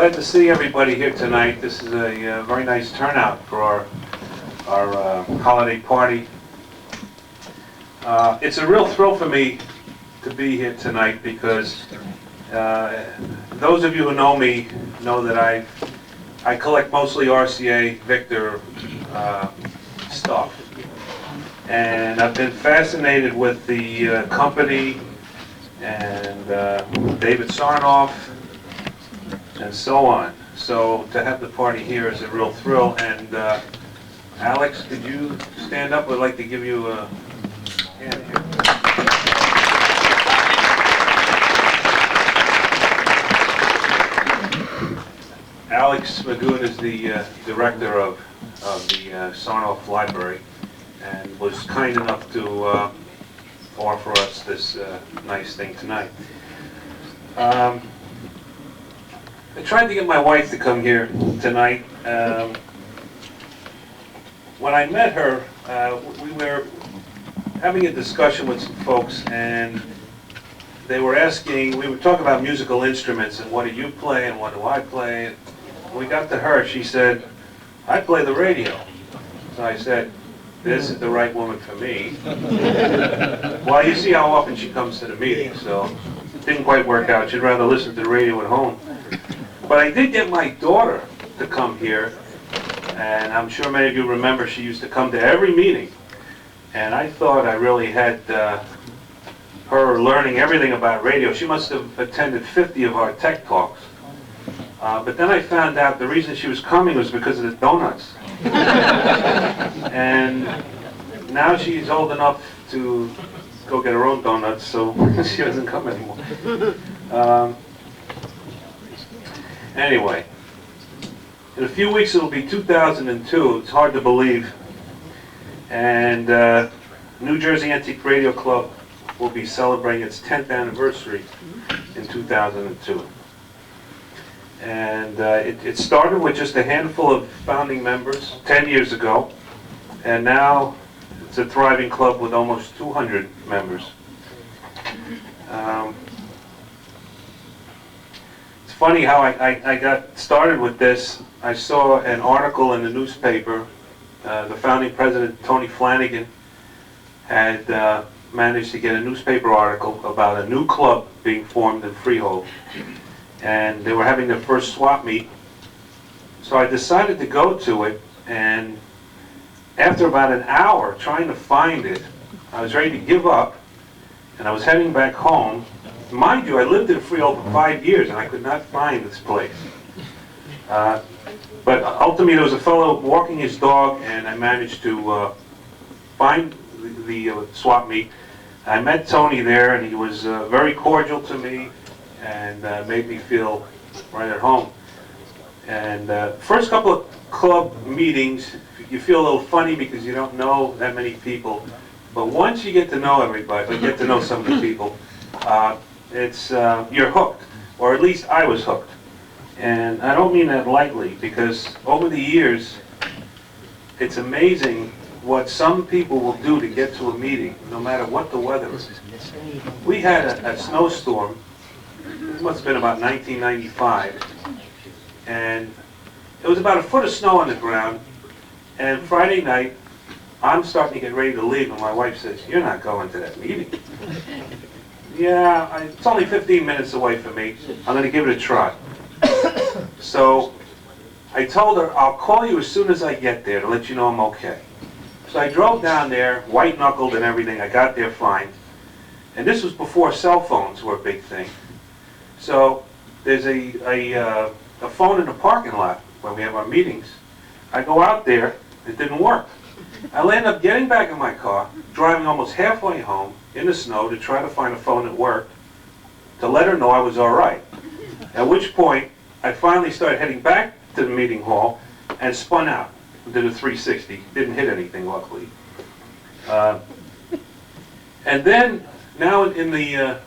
Glad to see everybody here tonight. This is a very nice turnout for our holiday party. It's a real thrill for me to be here tonight because those of you who know me know that I collect mostly RCA Victor stuff. And I've been fascinated with the company and David Sarnoff and so on. So to have the party here is a real thrill. And Alex, could you stand up? I'd like to give you a hand here. Alex Magoun is the director of the Sarnoff Library and was kind enough to offer us this nice thing tonight. I tried to get my wife to come here tonight. When I met her, we were having a discussion with some folks, and they were asking, we were talking about musical instruments and what do you play and what do I play. When we got to her, she said, I play the radio. So I said, this is the right woman for me. Well, you see how often she comes to the meeting, so it didn't quite work out. She'd rather listen to the radio at home. But I did get my daughter to come here, and I'm sure many of you remember she used to come to every meeting. And I thought I really had her learning everything about radio. She must have attended 50 of our tech talks. But then I found out the reason she was coming was because of the donuts. And now she's old enough to go get her own donuts, so she doesn't come anymore. Anyway, in a few weeks it'll be 2002. It's hard to believe. And New Jersey Antique Radio Club will be celebrating its 10th anniversary in 2002. And it started with just a handful of founding members 10 years ago, and now it's a thriving club with almost 200 members. It's funny how I got started with this. I saw an article in the newspaper. The founding president, Tony Flanagan, had managed to get a newspaper article about a new club being formed in Freehold. And they were having their first swap meet. So I decided to go to it, and after about an hour trying to find it, I was ready to give up, and I was heading back home. Mind you, I lived in Freehold for 5 years, and I could not find this place. But ultimately, there was a fellow walking his dog, and I managed to find the swap meet. I met Tony there, and he was very cordial to me, and made me feel right at home. And first couple of club meetings, you feel a little funny because you don't know that many people. But once you get to know everybody, get to know some of the people, you're hooked, or at least I was hooked. And I don't mean that lightly, because over the years, it's amazing what some people will do to get to a meeting, no matter what the weather is. We had a snowstorm. This must have been about 1995, and it was about a foot of snow on the ground, and Friday night, I'm starting to get ready to leave, and my wife says, you're not going to that meeting. Yeah, it's only 15 minutes away from me. I'm going to give it a try. So I told her, I'll call you as soon as I get there to let you know I'm okay. So I drove down there, white-knuckled and everything. I got there fine. And this was before cell phones were a big thing. So there's a phone in the parking lot when we have our meetings. I go out there, it didn't work. I end up getting back in my car, driving almost halfway home in the snow to try to find a phone that worked, to let her know I was all right. At which point, I finally started heading back to the meeting hall and spun out. Did a 360, didn't hit anything, luckily. And then, now in the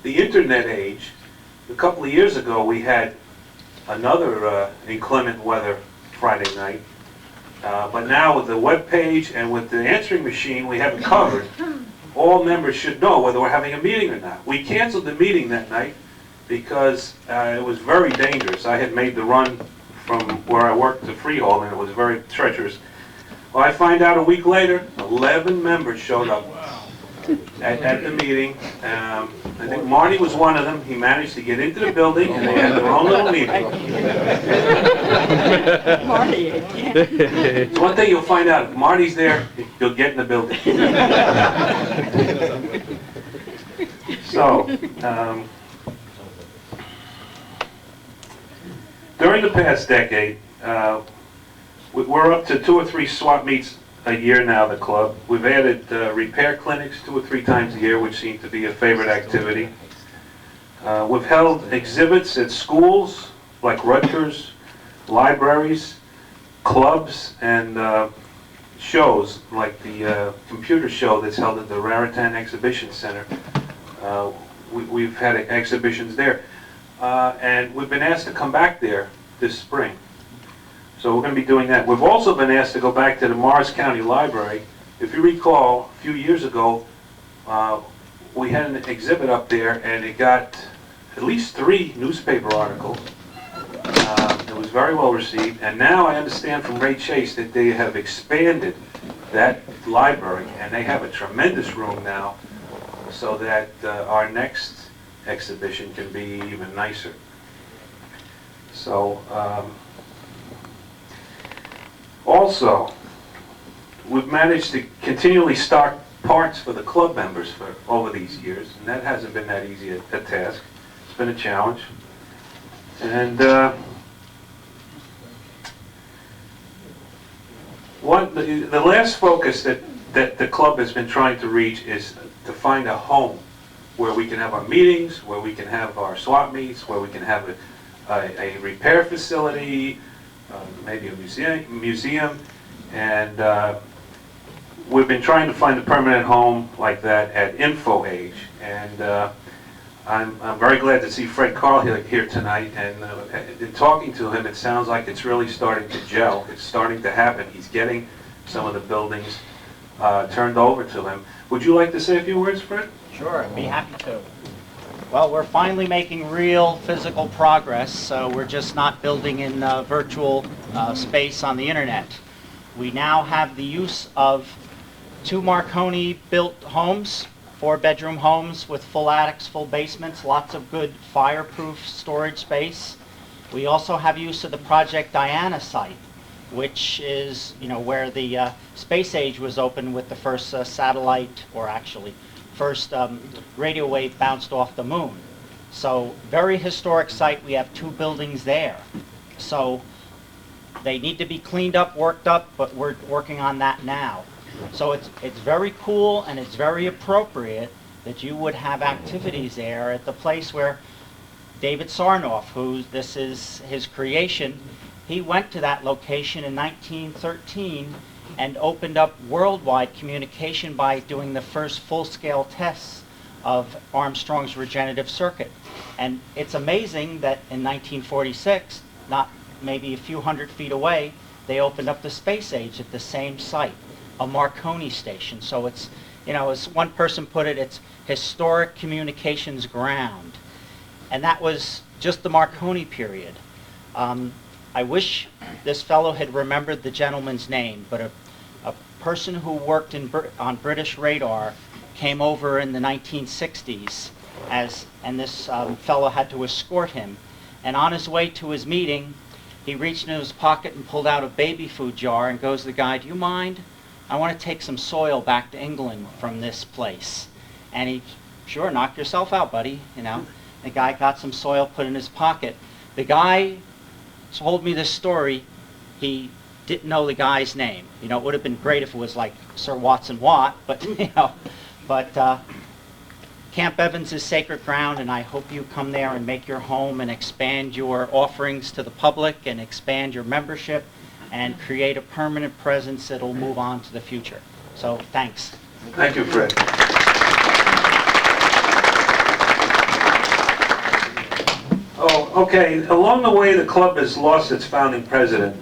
internet age, a couple of years ago, we had another inclement weather Friday night. But now with the web page and with the answering machine, we have it covered. All members should know whether we're having a meeting or not. We canceled the meeting that night because it was very dangerous. I had made the run from where I worked to Freehold, and it was very treacherous. Well, I find out a week later, 11 members showed up at the meeting. I think Marty was one of them. He managed to get into the building, and they had their own little meeting. Marty again. It's one thing you'll find out. If Marty's there, you'll get in the building. So, during the past decade, we're up to 2 or 3 swap meets a year now, the club. We've added repair clinics 2 or 3 times a year, which seems to be a favorite activity. We've held exhibits at schools like Rutgers, libraries, clubs, and shows like the computer show that's held at the Raritan Exhibition Center. We've had exhibitions there. And we've been asked to come back there this spring. So we're going to be doing that. We've also been asked to go back to the Morris County Library. If you recall, a few years ago, we had an exhibit up there, and it got at least 3 newspaper articles. It was very well received, and now I understand from Ray Chase that they have expanded that library, and they have a tremendous room now, so that our next exhibition can be even nicer. So, also, we've managed to continually stock parts for the club members for over these years, and that hasn't been that easy a task. It's been a challenge. And the last focus that the club has been trying to reach is to find a home where we can have our meetings, where we can have our swap meets, where we can have a repair facility, maybe a museum, and we've been trying to find a permanent home like that at InfoAge, and I'm very glad to see Fred Carl here tonight, and in talking to him, it sounds like it's really starting to gel. It's starting to happen. He's getting some of the buildings turned over to him. Would you like to say a few words, Fred? Sure, I'd be happy to. Well, we're finally making real physical progress, so we're just not building in virtual space on the internet. We now have the use of 2 Marconi-built homes, 4-bedroom homes with full attics, full basements, lots of good fireproof storage space. We also have use of the Project Diana site, which is, where the space age was opened with the first satellite, or actually first radio wave bounced off the moon. So very historic site. We have 2 buildings there. So they need to be cleaned up, worked up, but we're working on that now. So it's very cool, and it's very appropriate that you would have activities there at the place where David Sarnoff, who this is his creation, he went to that location in 1913 and opened up worldwide communication by doing the first full-scale tests of Armstrong's regenerative circuit. And it's amazing that in 1946, not maybe a few hundred feet away, they opened up the space age at the same site, a Marconi station. So it's, as one person put it, it's historic communications ground. And that was just the Marconi period. I wish this fellow had remembered the gentleman's name, but a person who worked on British radar came over in the 1960s, and this fellow had to escort him. And on his way to his meeting, he reached into his pocket and pulled out a baby food jar and goes to the guy, "Do you mind? I want to take some soil back to England from this place." And he, "Sure, knock yourself out, buddy." The guy got some soil, put in his pocket. The guy told me this story. He didn't know the guy's name. It would have been great if it was like Sir Watson Watt, but Camp Evans is sacred ground, and I hope you come there and make your home and expand your offerings to the public and expand your membership and create a permanent presence that'll move on to the future. So thanks. Thank you, Fred. Oh, okay. Along the way, the club has lost its founding president,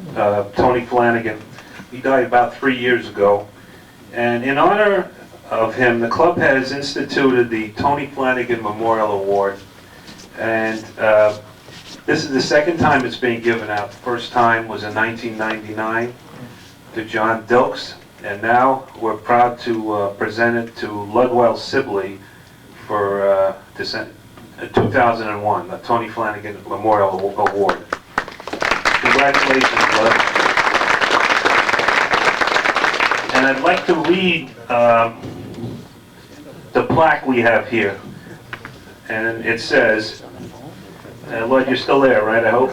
Tony Flanagan. He died about 3 years ago. And in honor of him, the club has instituted the Tony Flanagan Memorial Award. And this is the second time it's being given out. The first time was in 1999 to John Dilks, and now we're proud to present it to Ludwell Sibley for 2001, the Tony Flanagan Memorial Award. Congratulations, Lud. And I'd like to read the plaque we have here. And it says, Lud, you're still there, right, I hope?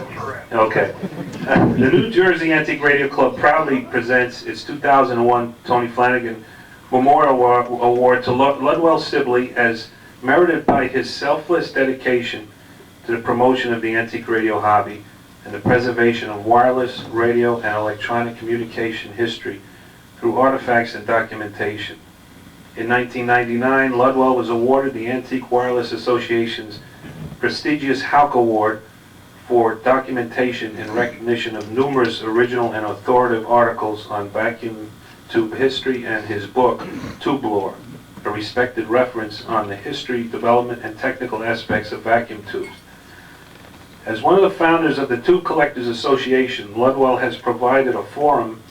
Okay. The New Jersey Antique Radio Club proudly presents its 2001 Tony Flanagan Memorial Award to Ludwell Sibley as merited by his selfless dedication to the promotion of the antique radio hobby and the preservation of wireless, radio, and electronic communication history through artifacts and documentation. In 1999, Ludwell was awarded the Antique Wireless Association's prestigious Houck Award for documentation in recognition of numerous original and authoritative articles on vacuum tube history and his book, Tube Lore, a respected reference on the history, development, and technical aspects of vacuum tubes. As one of the founders of the Tube Collectors Association, Ludwell has provided a forum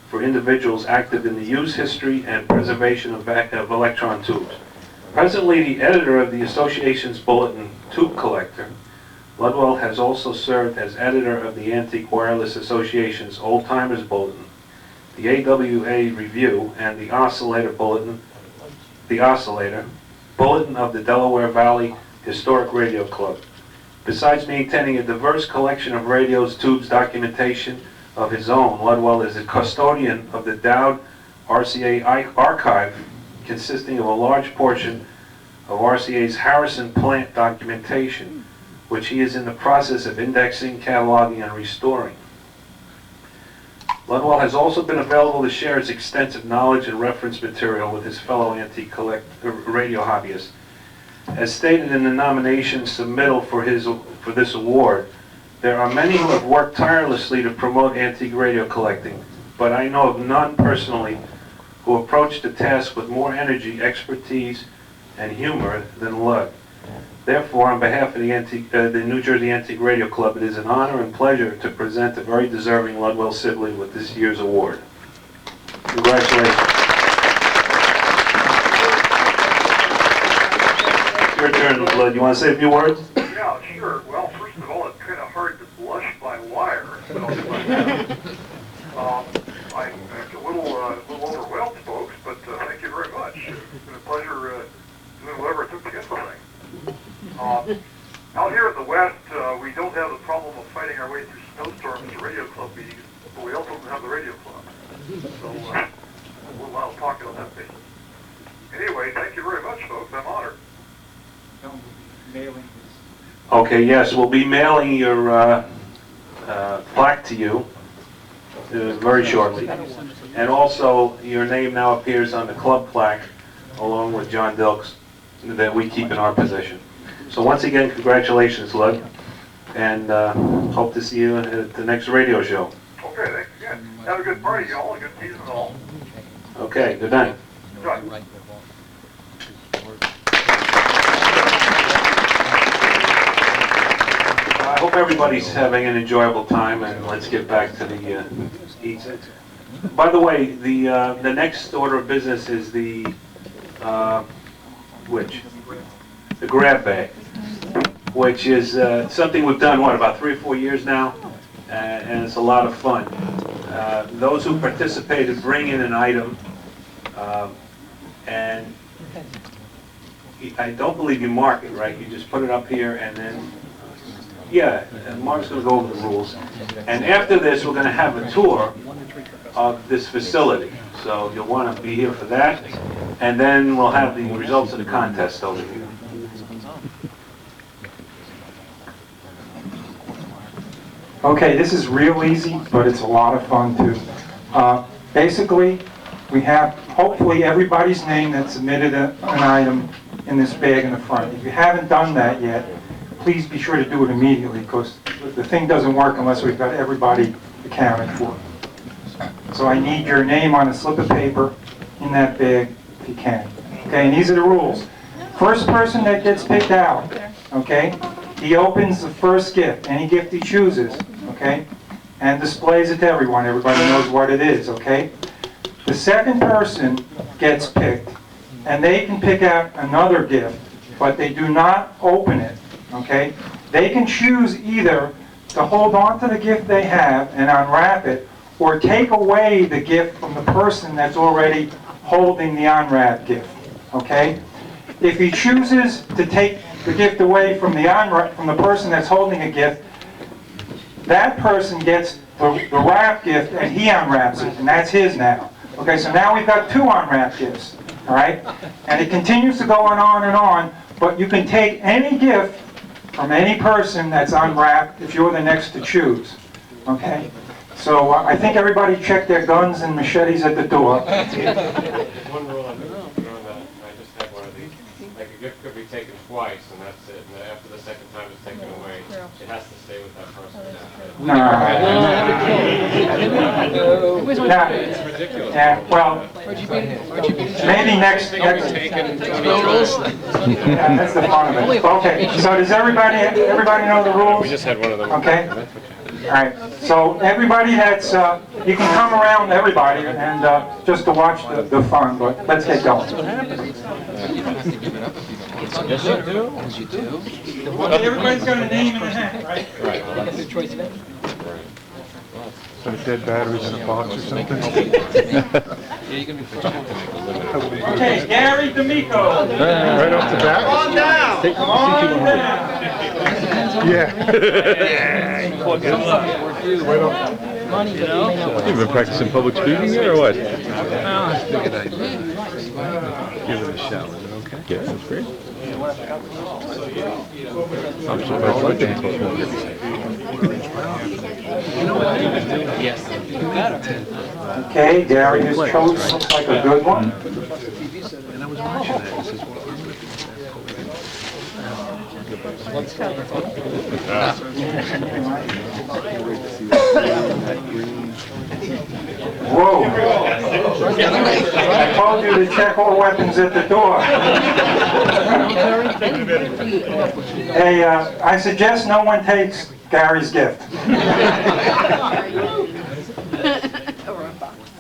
for individuals active in the use, history, and preservation of electron tubes. Presently the editor of the association's bulletin, Tube Collector, Ludwell has also served as editor of the Antique Wireless Association's Old Timers Bulletin, the AWA Review, and the Oscillator Bulletin, Bulletin of the Delaware Valley Historic Radio Club. Besides maintaining a diverse collection of radios, tubes, documentation of his own, Ludwell is a custodian of the Dowd RCA archive, consisting of a large portion of RCA's Harrison plant documentation, which he is in the process of indexing, cataloging, and restoring. Ludwell has also been available to share his extensive knowledge and reference material with his fellow antique radio hobbyists. As stated in the nomination submittal for this award, there are many who have worked tirelessly to promote antique radio collecting, but I know of none personally who approached the task with more energy, expertise, and humor than Lud. Therefore, on behalf of the New Jersey Antique Radio Club, it is an honor and pleasure to present the very deserving Ludwell Sibley with this year's award. Congratulations. Your turn, Lud. You want to say a few words? Yeah, sure. Well, first of all, it's kind of hard to blush by wire. So, I'm a little overwhelmed, folks, but thank you very much. It's been a pleasure doing whatever it took to get the thing. Out here in the West, we don't have the problem of fighting our way through snowstorms to radio club meetings, but we also don't have the radio club. So we'll talk on that basis. Anyway, thank you very much, folks. I'm honored. Okay, yes, we'll be mailing your plaque to you very shortly. And also, your name now appears on the club plaque, along with John Dilks, that we keep in our possession. So once again, congratulations, Lud, and hope to see you at the next radio show. Okay, thanks again. Have a good party, y'all. A good season and all. Okay, good night. Good. I hope everybody's having an enjoyable time, and let's get back to the eats. By the way, the next order of business is the the grab bag, which is something we've done, about 3 or 4 years now, and it's a lot of fun. Those who participated bring in an item, and I don't believe you mark it, right? You just put it up here, and then, yeah, and Mark's going to go over the rules. And after this, we're going to have a tour of this facility. So you'll want to be here for that, and then we'll have the results of the contest over here. Okay, this is real easy, but it's a lot of fun too. Basically, we have hopefully everybody's name that submitted an item in this bag in the front. If you haven't done that yet, please be sure to do it immediately, because the thing doesn't work unless we've got everybody accounted for. So I need your name on a slip of paper in that bag if you can. Okay, and these are the rules. First person that gets picked out, okay, He opens the first gift, any gift he chooses, okay, and displays it to everyone. Everybody knows what it is, okay? The second person gets picked, and they can pick out another gift, but they do not open it, okay? They can choose either to hold on to the gift they have and unwrap it, or take away the gift from the person that's already holding the unwrapped gift, okay? If he chooses to take the gift away from the person that's holding a gift, that person gets the wrapped gift and he unwraps it, and that's his now. Okay, so now we've got 2 unwrapped gifts, all right? And it continues to go on and on, but you can take any gift from any person that's unwrapped if you're the next to choose, okay? So I think everybody checked their guns and machetes at the door. One rule on that, I just had one of these. Like a gift could be taken twice, and that's it. And after the second time it's taken away, it has to stay with that person. It's ridiculous. Yeah, well, maybe next. Yeah, that's the fun of it. Okay, so does everybody know the rules? We just had one of them. Okay. All right. So everybody that's you can come around, everybody, and just to watch the fun. But let's get going. Yes, you do. Everybody's got a name in a hat, right? Right. Some dead batteries in a box or something? Okay, Gary D'Amico. Right off the bat? Come on down. Come on down. Yeah. You've been practicing public speaking there, or what? Give it a shot. Is it okay? Yeah, that's great. I'm surprised I didn't talk more. Okay, Gary has chosen, looks like a good one. And I was watching that. This is what Whoa. I told you to check all weapons at the door. Hey, I suggest no one takes Gary's gift.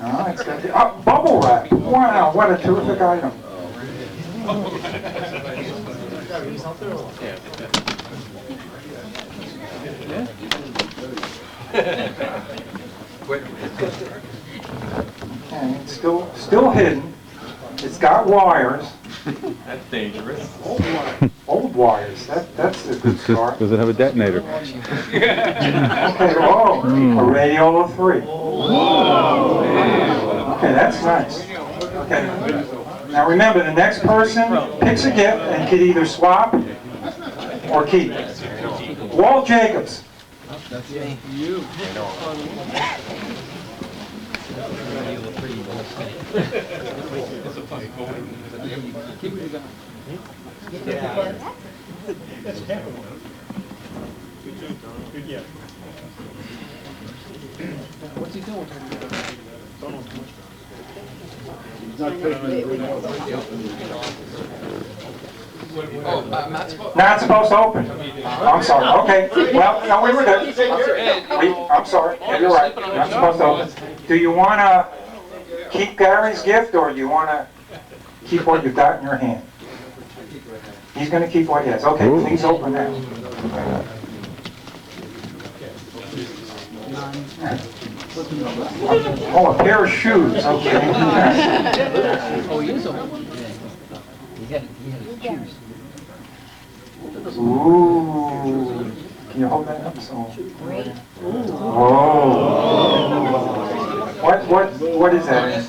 Oh, it's got the, bubble wrap. Wow, what a terrific item. Okay, it's still hidden. It's got wires. That's dangerous. Old wires. That's a good start. Does it have a detonator? Okay, a radio of 3. Okay, that's nice. Okay. Now remember, the next person picks a gift and can either swap or keep. Walt Jacobs. What's he doing? Not supposed to open. I'm sorry. Okay. Well, no, we were good. I'm sorry. Yeah, you're right. Not supposed to open. Do you want to keep Gary's gift, or do you want to keep what you've got in your hand? He's going to keep what he has. Okay, please open that. Oh, a pair of shoes. Okay. Oh, he is open. He had his shoes. Ooh. Can you hold that up? So. Whoa. What is that?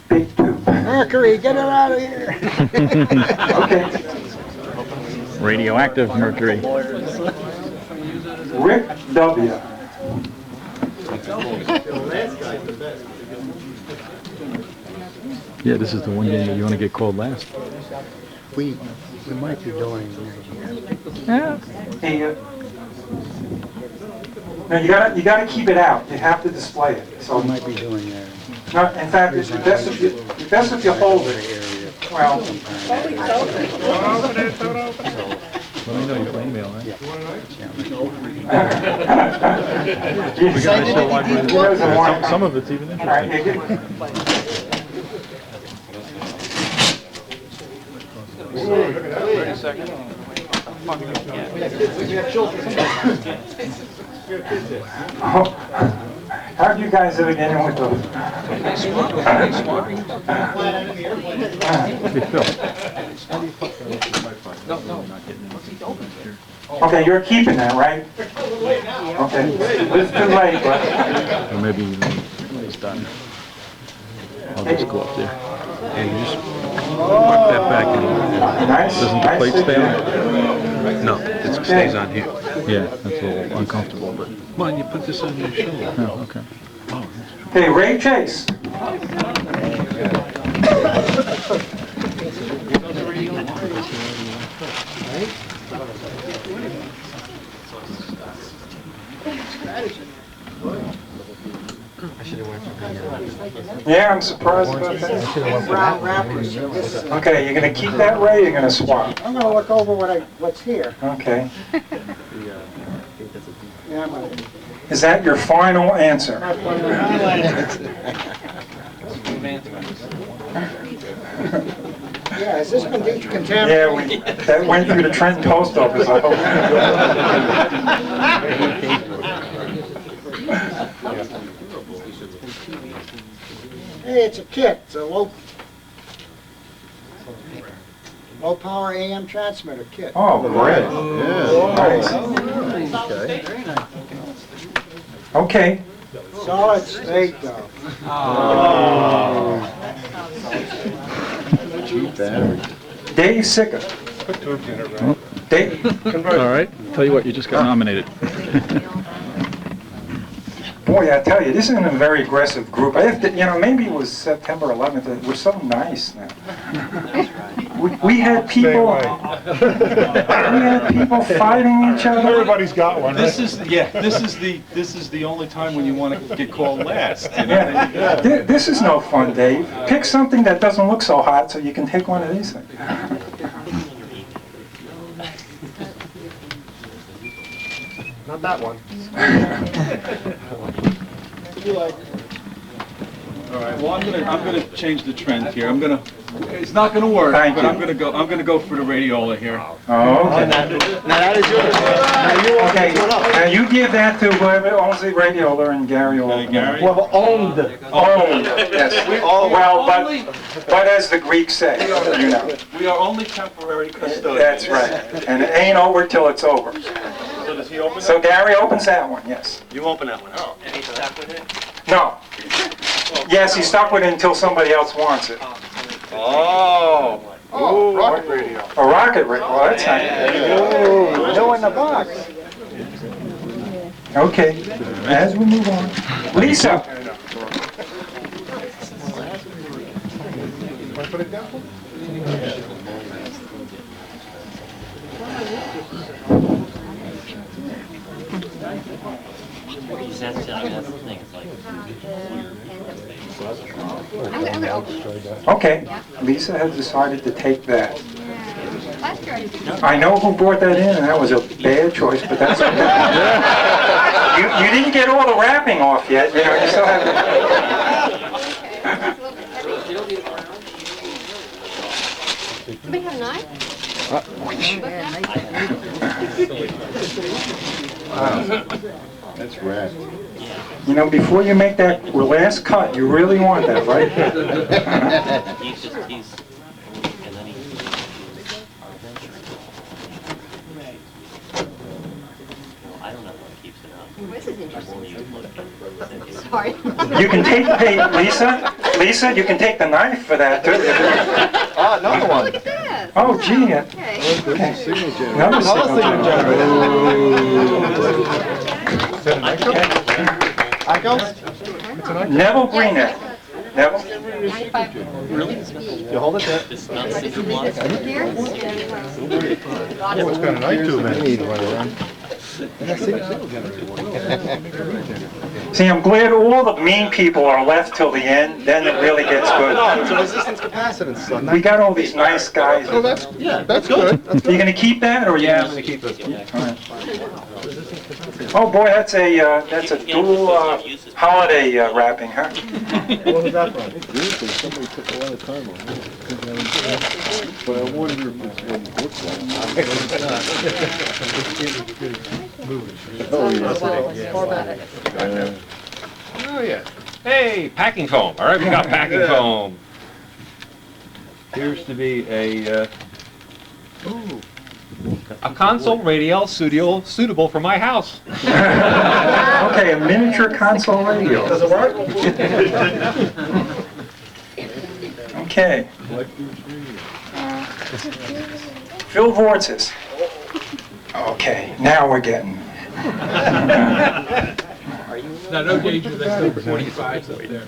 Big tube. Mercury, get it out of here! Okay. Radioactive mercury. Rick W. Yeah, this is the one game that you want to get called last. we might be doing. Hey, no, you gotta keep it out. You have to display it. So We might be doing no, in fact, it's best if you hold it. Well, Let me know your email, right? you We got a show library. doesn't want Some of it's even All right, interesting. you Oh, how'd you guys ever get in with those? Okay, you're keeping that, right? Okay, it's too late, but Or maybe even it's done. I'll just go up there. And you just put that back in. nice. Doesn't the nice plate stay on? No, it stays on here. Yeah, that's a little uncomfortable, but, Come on, you put this on your shoulder. oh, okay. Okay, Ray Chase. Yeah, I'm surprised about that. Okay, you're gonna keep that, Ray, or you're gonna swap? I'm gonna look over what's here. Okay. Yeah, I'm gonna. Is that your final answer? Yeah, has this been decontaminated? Yeah, that went through the Trenton post office, I hope. Hey, it's a kit. It's a low power AM transmitter kit. Oh, great. Nice. Okay. Solid state though. Dave Sicker. Dave. All right, tell you what, you just got nominated. Boy, I tell you, this isn't a very aggressive group. I have to, maybe it was September 11th. We're so nice now. We had people fighting each other. Everybody's got one, right? This is the only time when you want to get called last. You know? Yeah. This is no fun, Dave. Pick something that doesn't look so hot so you can take one of these things. Not that one. All right. Well, I'm gonna change the trend here. It's not gonna work, Thank but you. I'm gonna go for the radiola here. Oh, okay. Now that is yours. Now you want Okay, this one up. now you give that to whoever owns the radiola and Gary will. Gary? Well, owned. Owned, yes. Well, but as the Greeks say, We are only temporary custodians. That's right. And it ain't over till it's over. So does he open So Gary opens that one, yes. You open that one. Oh. And he's stuck with it? No. Yes, he's stuck with it until somebody else wants it. Oh. Oh, rocket radio. A rocket radio, well, that's nice. New in the box. Okay, as we move on. Lisa. That's the thing, it's like... I'm gonna open. Okay, Lisa has decided to take that. Last year I did. I know who brought that in, and that was a bad choice, but that's okay. You didn't get all the wrapping off yet, you still have to... Somebody have a knife? That's rad. Before you make that last cut, you really want that, right? He's and then he... I don't know what keeps it up. This is interesting. You look at Sorry. You can take, hey, Lisa, you can take the knife for that, too. Another Oh, one. look at this. Oh, gee. Okay. Another signal generator. Neville Greener. Neville? 95. Really? You hold it there. It's not single block. Here? It's got a knife tube in it. Need one of them. See, I'm glad all the mean people are left till the end, then it really gets good. It's a resistance capacitance. So We got all these nice guys. Oh, that's good. That's You gonna keep that, or Yeah, I'm you? gonna keep this. All right. Oh boy, that's a dual holiday wrapping, huh? What was that from? Somebody took a lot of time on it. But I wonder if it's one Oh, yeah. Hey, packing foam. All right, we got packing foam. Appears to be a console radio suitable for my house. Okay, a miniature console radio. Does it work? Okay. Phil Vortzis. Okay, now we're getting. Now, no danger, that's number 45 up there.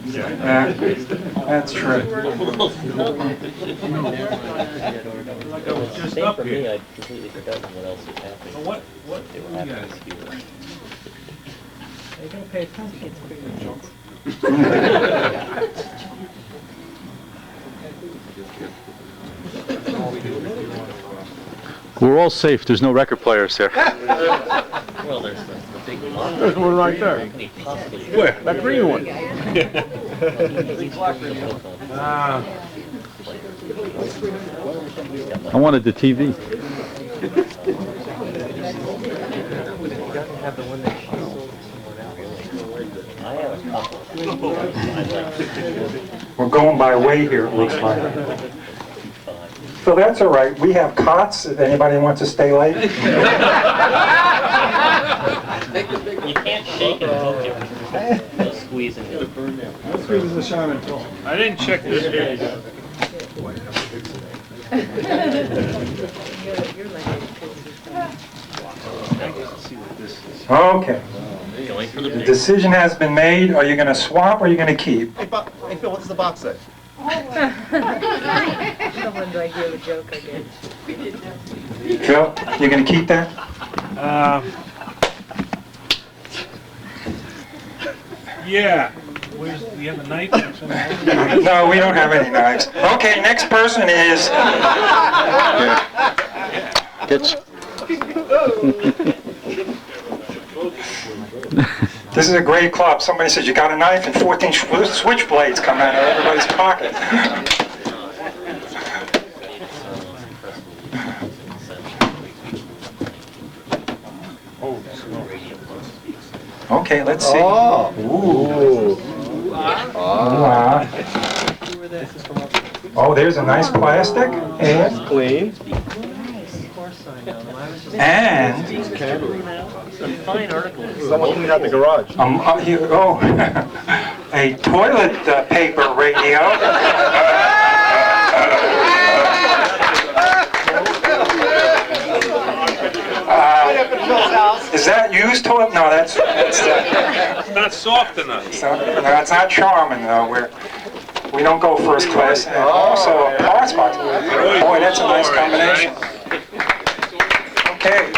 That's true. Just up here. I completely forgot what else was happening. What They were you having got? this here. They don't pay attention. We're all safe, there's no record players here. Well, there's the big block. There's one right there. Where? That green one. I wanted the TV. I have a couple. We're going by weight here, it looks like. So that's all right. We have cots if anybody wants to stay late. You can't shake it and poke it. No squeezing it. I didn't check this here. Okay. Going for the The big. decision has been made. Are you going to swap or are you going to keep? Hey, Phil, what does the box say? Someone's idea of a joke, I guess. Phil, you going to keep that? Yeah. Do you have a knife or something? No, we don't have any knives. Okay, next person is... It's, This is a great club. Somebody says, you got a knife, and 14 switchblades come out of everybody's pocket. Okay, let's see. Oh. Ooh. Oh, there's a nice plastic. And Clean. Fine article. Someone cleaned out the garage. Here, oh, a toilet paper radio. Is that used toilet? No, that's It's not soft enough. no, it's not Charmin though. We don't go first class. And also a parts box. Boy, that's a nice combination. Okay.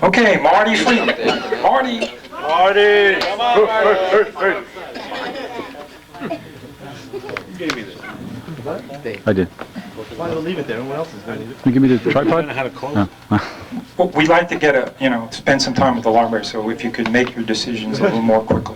Okay, Marty Freeman. Marty. Marty! Come on, Marty! Who gave me this? I did. Why don't leave it there? No one else is going to You give me the I don't tripod? know how to close No. Well, we'd like to get spend some time with the library, so if you could make your decisions a little more quickly.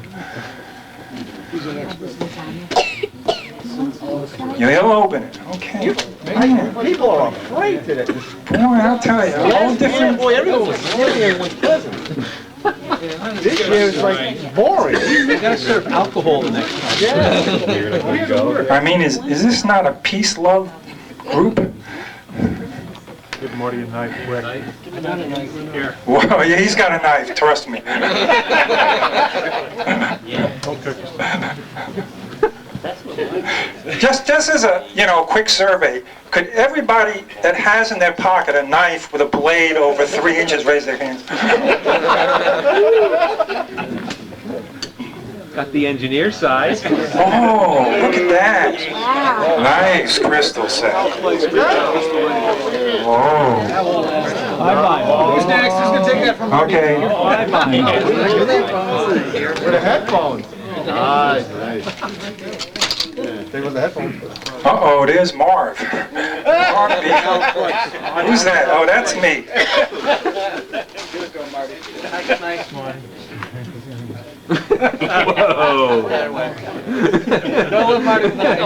You'll open it, okay. Man, People are afraid today. I'll tell you, a whole different... Boy, everyone was smiling and was pleasant. This year is like boring. You gotta serve alcohol the next time. Yeah. I mean, is this not a peace-love group? Give Marty a knife, quick. Here. Well, yeah, he's got a knife, trust me. Don't cook yourself. Just as a, quick survey, could everybody that has in their pocket a knife with a blade over 3 inches raise their hands? Got the engineer side. Oh, look at that. Wow. Nice crystal set. Oh. Who's next? Who's gonna take that from me? Okay. With a headphone. Nice, nice. Take with the headphones. Uh-oh, there's Marv. Who's that? Oh, that's me. Nice, Marty. Whoa. Don't let Marty with that.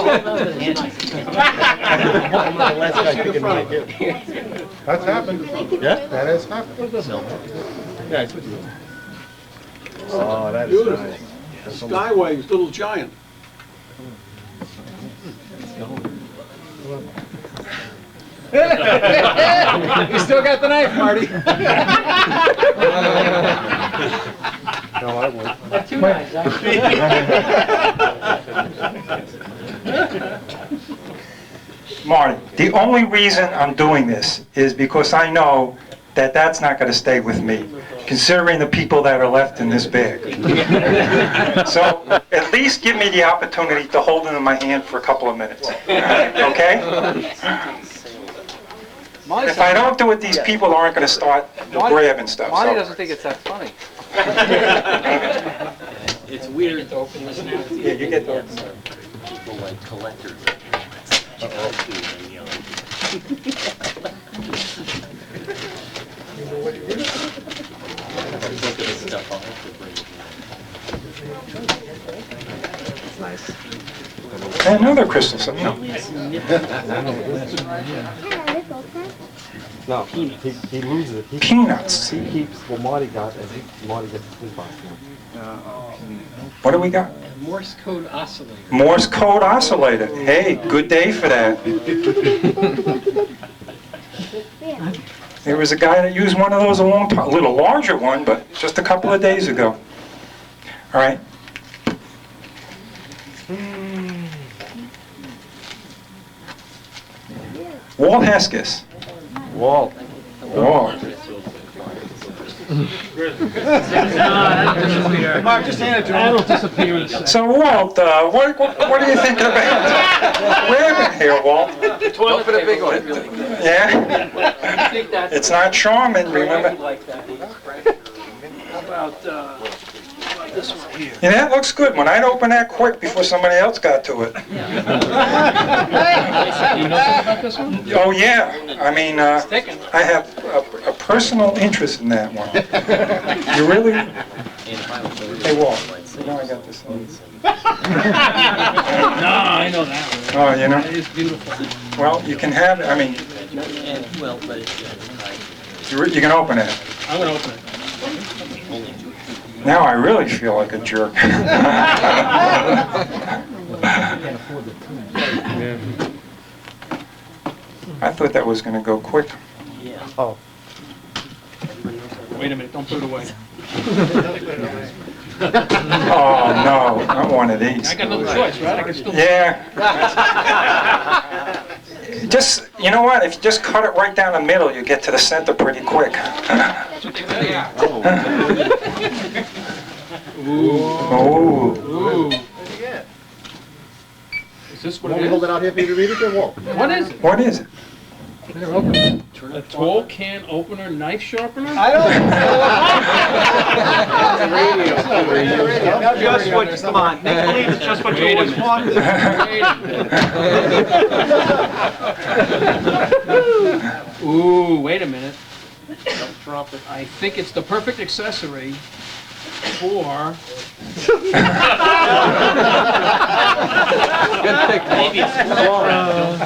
That's happened. Yeah? That has happened. Yeah, it's with you. Oh, that is nice. Skyway's Little Giant. You still got the knife, Marty. No, I won't. That's too nice, huh? Marty, the only reason I'm doing this is because I know that that's not going to stay with me, considering the people that are left in this bag. So at least give me the opportunity to hold it in my hand for a couple of minutes. Okay? If I don't do it, these people aren't going to start grabbing stuff. Marty So. doesn't think it's that funny. It's weird to open this now. Yeah, you get the... People like collectors. And another crystal set. No. No, he loses it. Peanuts. He keeps what Marty got, and Marty gets his box. What do we got? Morse code oscillator. Morse code oscillator. Hey, good day for that. There was a guy that used one of those a long time, a little larger one, but just a couple of days ago. All right. Walt Hesketh. Walt. Walt. Mark, just hand it to him. That'll disappear in a second. So Walt, what are you thinking about? What happened here, Walt? Don't put a big one. Yeah? I think that's It's not Charmin, remember? like that. How about this one here? Yeah, that looks good. When I'd open that quick before somebody else got to it. You know something about this one? Oh, yeah. I mean, I have a personal interest in that one. You really? Hey, Walt, you know I got this one. No, I know that one. Oh, you know? It is beautiful. Well, you can have it. I mean, Well, but it's you can open it. I'm gonna open it. Now I really feel like a jerk. I thought that was going to go quick. Oh. Wait a minute, don't put it away. Oh, no, not one of these. I got no choice, right? I can still... Yeah. Just, you know what? If you just cut it right down the middle, you get to the center pretty quick. Ooh. Oh. Is this what Want it me to hold is? it out here for you to read it, then, Walt? What is it? What is it? A tall can opener, knife sharpener? Just what, come on, make believe it's just what you always wanted. Ooh, wait a minute. I think it's the perfect accessory for... Maybe a squirrel.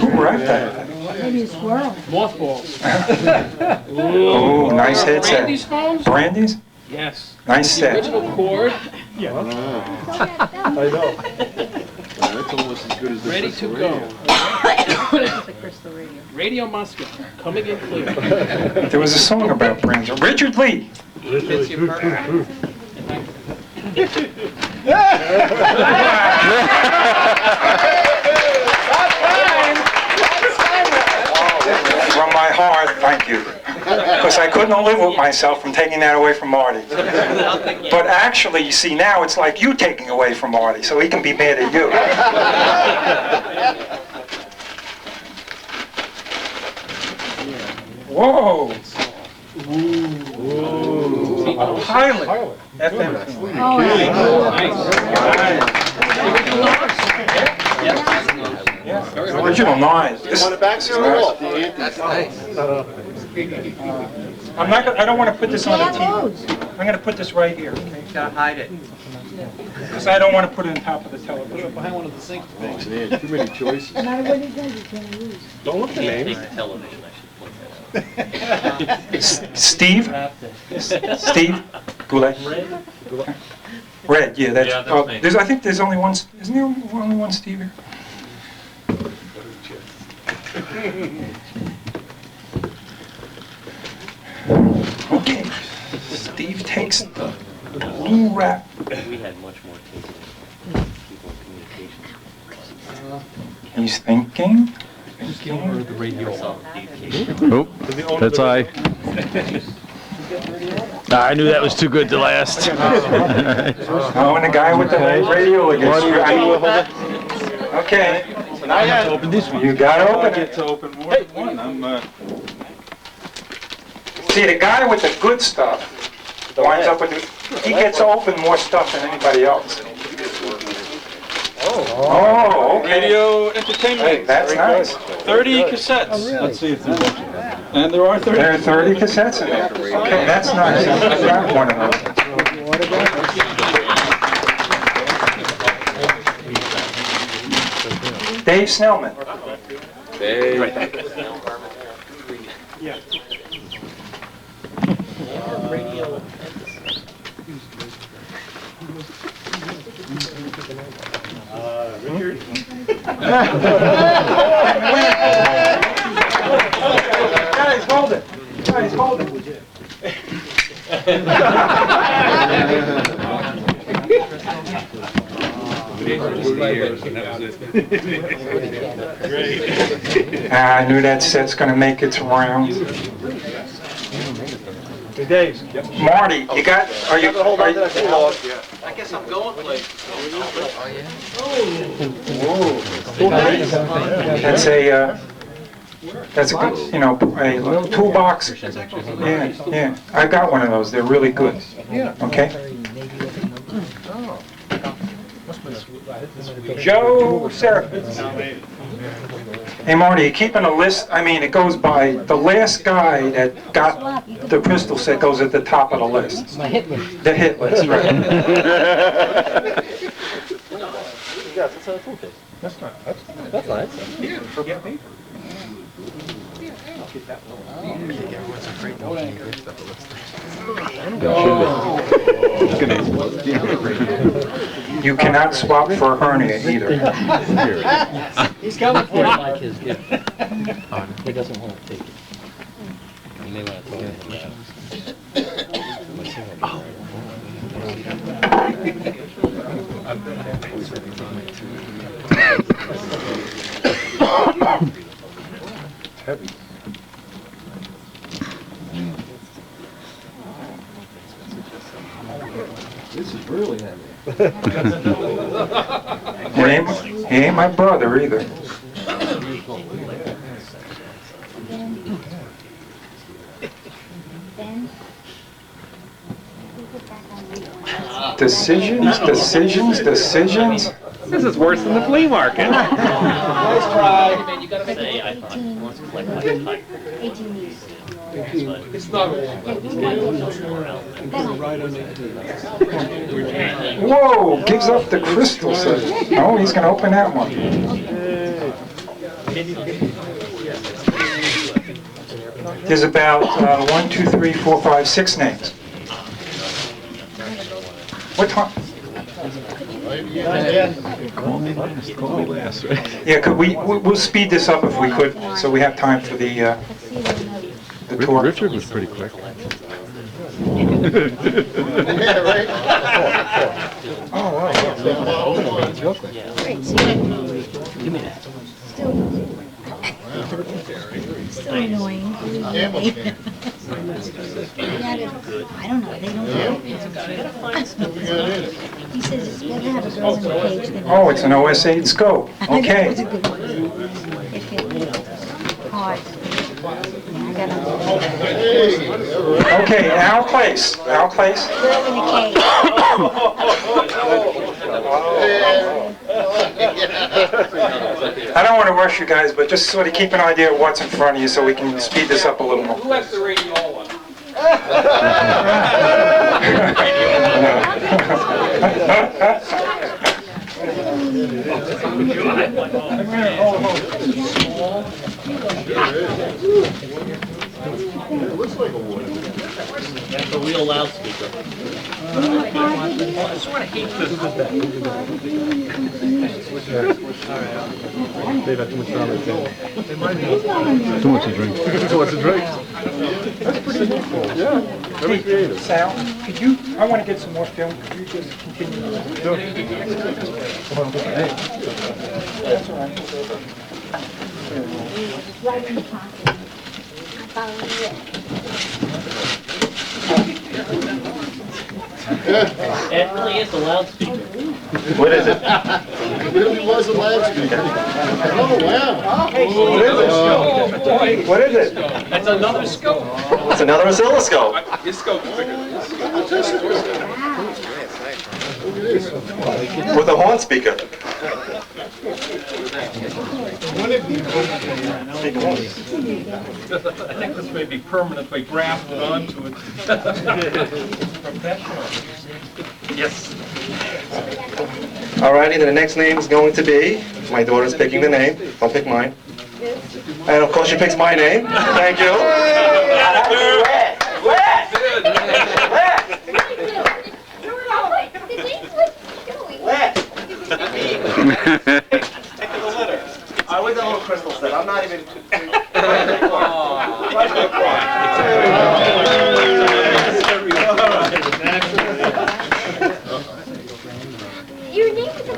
Who wrapped that? Maybe a squirrel. Mothballs. Oh, nice headset. Brandy's phones? Brandy's? Yes. Nice The set. original cord, I know. That's almost as good as the ready to crystal go. radio. It's a crystal radio. Radio Moscow, coming in clear. There was a song about brands. Richard Lee. fits you perfect. From my hard, thank you. Because I couldn't live with myself from taking that away from Marty. But actually, you see, now it's like you taking away from Marty, so he can be mad at you. Whoa! Pilot. FM. Original 9. This is nice. That's nice. I don't want to put this on the TV. I'm going to put this right here. Okay? Gotta hide it. Because I don't want to put it on top of the television. Behind one of the sinks. Thanks, man. Too many choices. No matter what he does, he can't lose. Don't look at the names. Steve? Steve? Goulet? Red, yeah, that's, I think there's only one, isn't there only one Steve here? Okay, Steve takes the blue wrap. We had much more taste in people communication. He's thinking. Oh, that's I. I knew that was too good to last. Oh, and the guy with the radio against you. Okay. So now I have to open this one. You got to I open it. get to open more than one. See, the guy with the good stuff winds up with he gets to open more stuff than anybody else. Oh, okay. Radio entertainment. Hey, that's nice. 30 cassettes. Let's see if there's and there are 30. There are 30 cassettes in there. Okay, that's nice. I got one of those. Dave Snellman. Yeah. Richard. Guys, hold it. Guys, hold it. I knew that set's going to make its rounds. Hey, Dave. Marty, you got? Are you? I guess I'm going late. That's a good, a little toolbox. Yeah. I got one of those. They're really good. Okay. Joe Seraphin. Hey Marty, you keeping a list? I mean, it goes by the last guy that got the pistol set goes at the top of the list. My hit list. The hit list, right? That's nice. You cannot swap for a hernia either. He's coming for it. Like his gift. He doesn't want to take it. You may want to throw it It's heavy. This is really heavy. He ain't my brother either. Decisions. This is worse than the flea market. Nice try. You gotta say, I thought, he wants to collect like 18 years. It's not a Whoa! Gives up the crystal set. Oh, he's gonna open that one. There's about 1, 2, 3, 4, 5, 6 names. What time? Yeah, could we'll speed this up if we could, so we have time for the tour. Richard was pretty quick. Yeah, right? Oh, wow. Great, see, Give me that. still, still so annoying. Hamilton. I don't know, they don't know. He says it's better to have a girl in the cage than a... Oh, it's an OS8 scope. Okay. It's a good one. It fits hard. I got a Okay, Al Place. Al Place. girl in a cage. I don't want to rush you guys, but just sort of keep an idea of what's in front of you so we can speed this up a little more. Who has the radiola? It looks like a wood. That's a real loudspeaker. I sort of hate this. They've had too much knowledge. Too much to drink. Too much to drink. That's pretty useful. Yeah, very creative. Sal, could you, I want to get some more film. Could you just continue? That's all right. Right in the pocket. I followed it. It really is a loudspeaker. What is it? It really was a loudspeaker. Oh, wow. What is it? That's another scope. It's another oscilloscope. Your scope is bigger. With a horn speaker. I think this may be permanently grafted onto it. Professional. Yes. Alrighty, then the next name is going to be, my daughter's picking the name, don't pick mine. And of course she picks my name. Thank you. I always got a little crystal set. I'm not even. Your name is up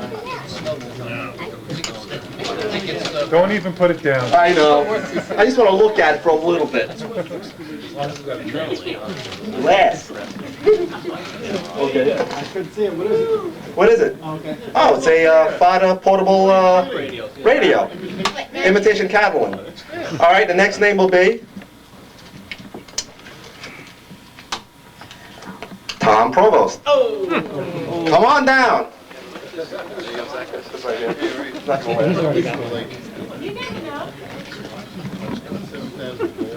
there. Don't even put it down. I know. I just want to look at it for a little bit. Last. Okay. I couldn't see it. What is it? What is it? Oh, it's a FADA portable radio. Imitation Catalan. All right, the next name will be Tom Provost. Oh. Come on down.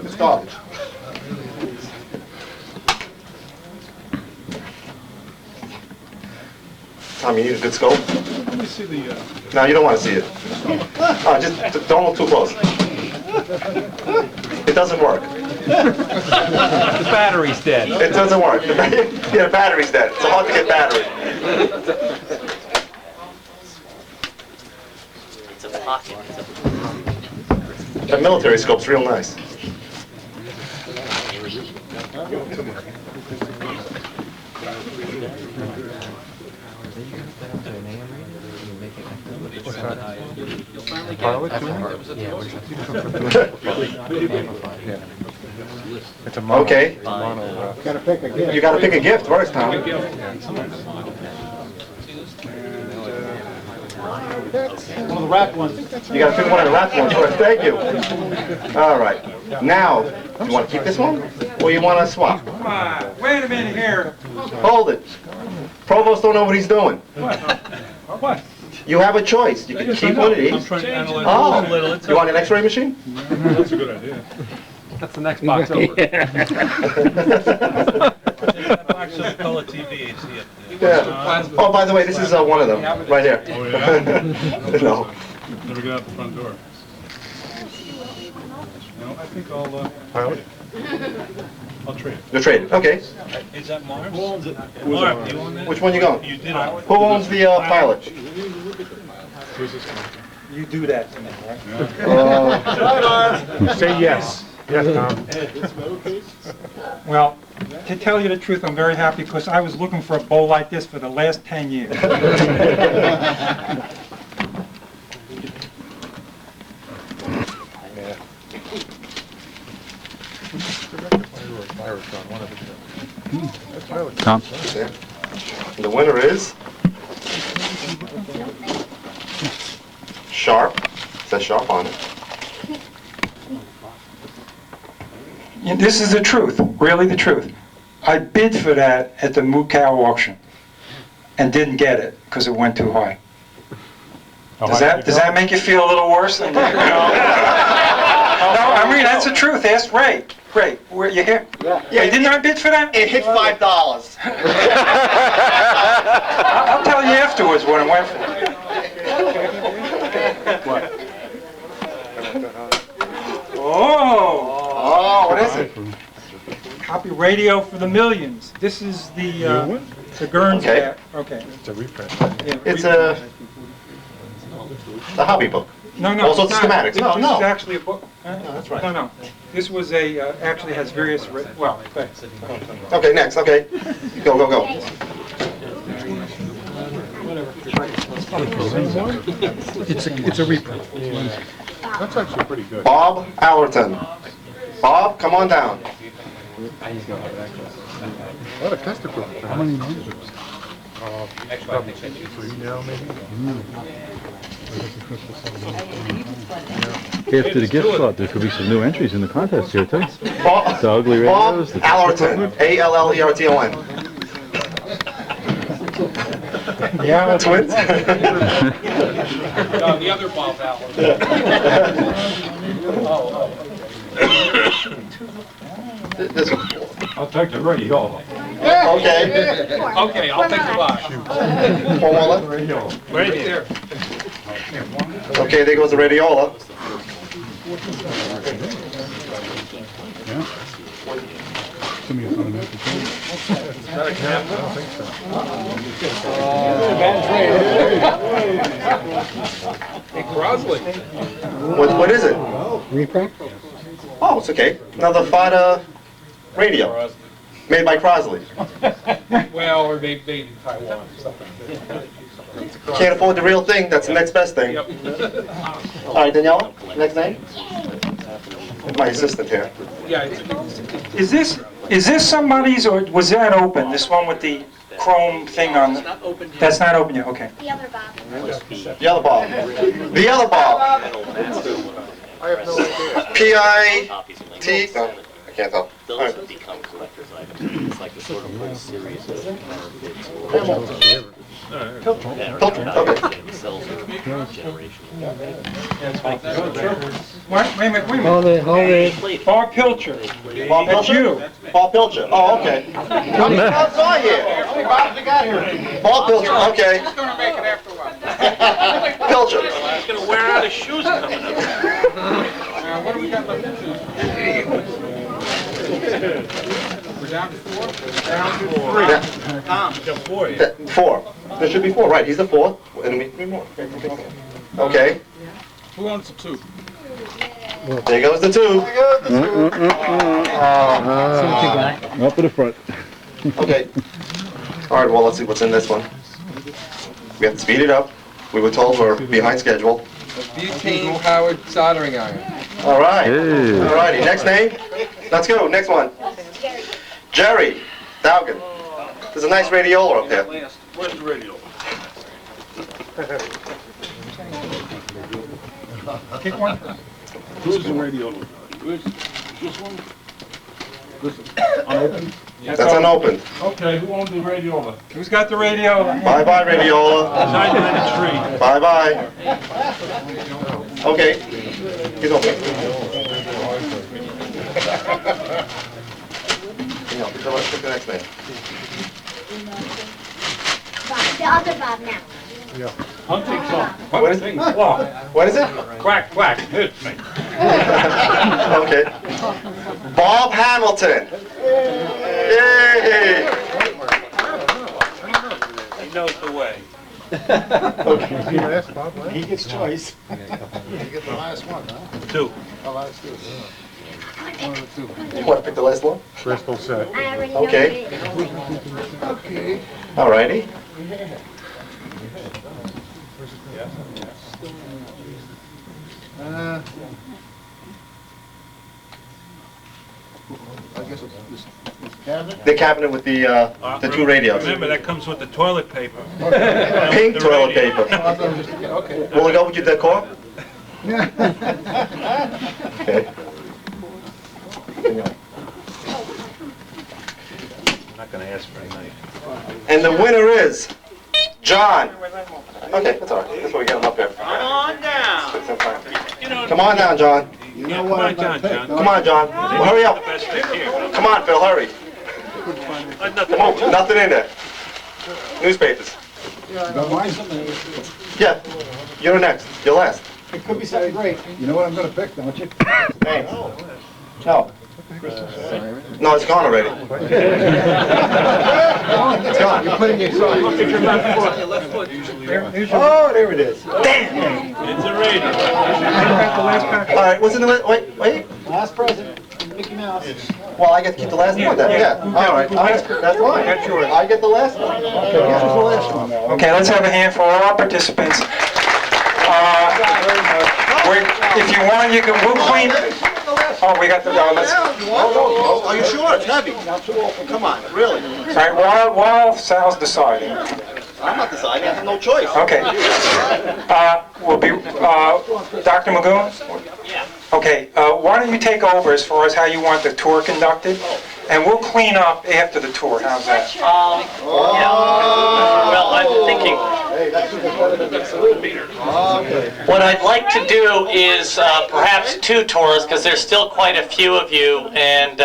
It's garbage. Tom, you need a good scope? Let me see the... No, you don't want to see it. Oh, just don't look too close. It doesn't work. The battery's dead. It doesn't work. Yeah, the battery's dead. It's hard to get battery. It's a pocket. That military scope's real nice. Okay. Gotta pick a gift. You gotta pick a gift first, Tom. One of the wrapped ones. You gotta pick one of the wrapped ones first. Thank you. All right. Now, you want to keep this one, or you want to swap? Come on, wait a minute here. Hold it. Provost don't know what he's doing. What? You have a choice. You can keep one of these. I'm trying to analyze Oh, it a little. It's you want an X-ray machine? That's a good idea. That's the next box over. Box of color TV is here. Yeah. Oh, by the way, this is one of them, right here. Oh, yeah? No. Never get out the front door. No, I think I'll trade. You're traded. Okay. Is that Mars? Who owns it? Mark, do you own that? Which one you going? You did own it. Who owns the pilot? Where's this one? You do that to me, right? Say yes. Yes, Tom. Well, to tell you the truth, I'm very happy because I was looking for a bowl like this for the last 10 years. Tom? The winner is Sharp. It says Sharp on it. Yeah, this is the truth, really the truth. I bid for that at the Moo Cow auction and didn't get it because it went too high. Does that make you feel a little worse? No, I mean, that's the truth. Ask Ray. Ray, were you here? Yeah. Ray, didn't I bid for that? It hit $5. I'll tell you afterwards what it went for. Oh! Oh, what is it? Copy Radio for the Millions. This is the Gurns Okay. back. Okay. It's a reprint. Yeah, It's a hobby book. No, Also it's not. schematics. This No, is no. actually a book. that's right. No. This was actually has various, well, thanks. Okay, next. Okay. Go. It's a reprint. That's actually pretty good. Bob Allerton. Bob, come on down. What a tester proof. How many names? Probably 3 now, maybe? After the gift slot, there could be some new entries in the contest here, too. Bob, The ugly Bob radios. the- Allerton. Allerton. Yeah, Twins? No, the other Bob Allen. This one. I'll take the radio. Okay. Okay, I'll take the box. One more left? Right there. Okay, there goes the radiola. Hey, Crosley. What is it? Reprint? Oh, it's okay. Another Fada radio. Made by Crosley. Well, or made in Taiwan or something. Can't afford the real thing, that's the next best thing. Yep. All right, Daniela, next name? My assistant here. Yeah, Is this somebody's, or was that open? This one with the chrome thing on? That's not open yet. Okay. The other Bob. Yellow Bob. The Yellow Bob. I have no idea. P-I-T, no, I can't tell. All right. Those become collector's items. It's like a sort of whole series of bids or Filter, okay. sells generation. Wait a minute. Hold it. Bob Pilcher. Bob That's Pilcher? you. Bob Pilcher, oh, okay. How many Bobs are here? How many Bobs we got here? Bob Pilcher, okay. he's gonna make it after a while. Pilcher. He's gonna wear out his shoes coming up. What do we got left to choose? We're down to 4? Down to 3. Tom. 4. There should be 4, right, he's the 4th, and we 3 more. Okay, Who owns the 2? there goes the 2. Up to the front. Okay. All right, well, let's see what's in this one. We have to speed it up. We were told we're behind schedule. Butane powered soldering iron. All right. Hey. All righty, next name. Let's go, next one. Jerry Dowgan. There's a nice radiola up there. Where's the radio? Pick one. Who's the radio? This one? Unopened? That's unopened. Okay, who owns the radiola? Who's got the radio? Bye-bye, radiola. 993. Bye-bye. Okay. He's open. Let's pick the next name. Bob, the other Bob now. Hunting song. What is, what is it? Quack, quack, hit me. Okay. Bob Hamilton. Yay! He knows the way. He gets choice. You get the last one, huh? 2. The last two. One of the two. You want to pick the last one? Crystal set. I already know Okay. it. Okay. All righty. I guess it's this cabinet? The cabinet with the two radios. Remember, that comes with the toilet paper. Pink The toilet radio. paper. Okay. Will it go with your decor? Okay. I'm not gonna ask for a knife. And the winner is John. Okay, that's all right. That's why we get him up here. Come on down. Come on down, John. You know Come what? on, I'm gonna John, pick, John. though? Come on, John. Well, hurry The up. best thing here. Come on, Phil, hurry. Nothing. Nothing in there. Newspapers. Don't mind. Yeah, you're next. You're last. It could be something great. You know what I'm gonna pick, don't you? Thanks. No. No, it's gone already. It's gone. You're putting your side. Oh, there it is. Damn. It's a radio. All right, what's in the list? Wait. Last present, Mickey Mouse. Well, I get to keep the last one then. Yeah. All right. That's fine. That's yours. I get the last one. Okay, this is the last one now. Okay, let's have a hand for all our participants. If you want, you can, we'll clean. Oh, we got the, let's, Are you sure? It's heavy. Come on, really. all right, while Sal's deciding. I'm not deciding. I have no choice. Okay. Will be, Dr. Magoun? Okay, why don't you take over as far as how you want the tour conducted? And we'll clean up after the tour, how's that? Well, I'm thinking, what I'd like to do is perhaps 2 tours, because there's still quite a few of you, and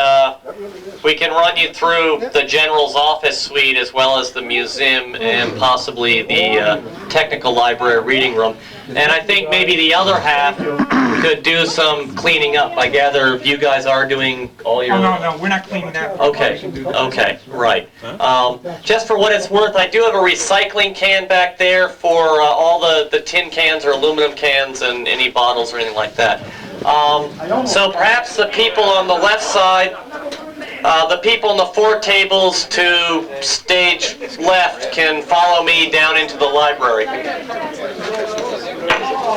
we can run you through the General's office suite as well as the museum and possibly the technical library reading room. And I think maybe the other half could do some cleaning up. I gather you guys are doing all your... Oh, no, we're not cleaning that. Okay, right. Just for what it's worth, I do have a recycling can back there for all the tin cans or aluminum cans and any bottles or anything like that. So perhaps the people on the left side, the people in the 4 tables to stage left can follow me down into the library.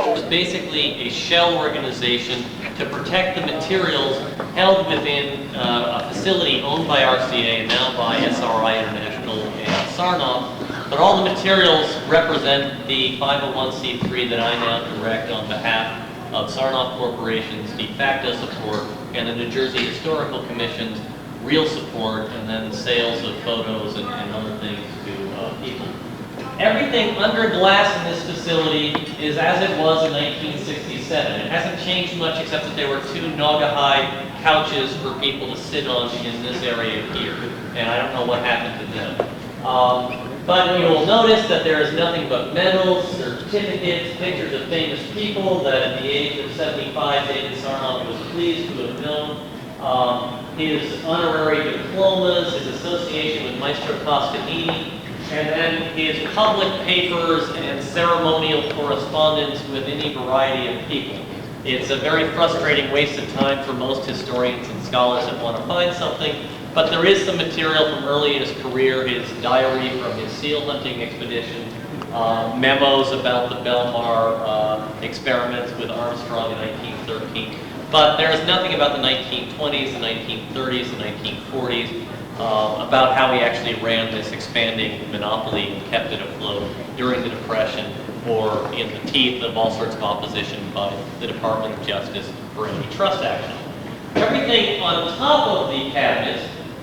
It's basically a shell organization to protect the materials held within a facility owned by RCA and now by SRI International and Sarnoff. But all the materials represent the 501c3 that I now direct on behalf of Sarnoff Corporation's de facto support and the New Jersey Historical Commission's real support, and then sales of photos and other things to people. Everything under glass in this facility is as it was in 1967. It hasn't changed much except that there were 2 Naugahyde couches for people to sit on in this area here, and I don't know what happened to them. But you will notice that there is nothing but medals, certificates, pictures of famous people that at the age of 75 David Sarnoff was pleased to have known. His honorary diplomas, his association with Maestro Toscanini, and then his public papers and ceremonial correspondence with any variety of people. It's a very frustrating waste of time for most historians and scholars that want to find something, but there is some material from early in his career, his diary from his seal hunting expedition, memos about the Belmar experiments with Armstrong in 1913. But there is nothing about the 1920s, the 1930s, the 1940s, about how he actually ran this expanding monopoly and kept it afloat during the Depression or in the teeth of all sorts of opposition by the Department of Justice for antitrust action. Everything on top of the cabinet,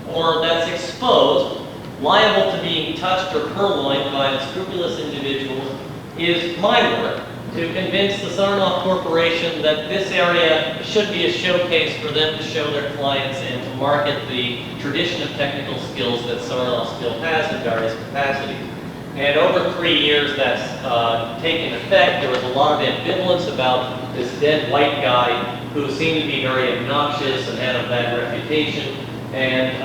or that's exposed, liable to being touched or purloined by unscrupulous individuals, is my work to convince the Sarnoff Corporation that this area should be a showcase for them to show their clients and to market the tradition of technical skills that Sarnoff still has in various capacities. And over 3 years that's taken effect. There was a lot of ambivalence about this dead white guy who seemed to be very obnoxious and had a bad reputation. And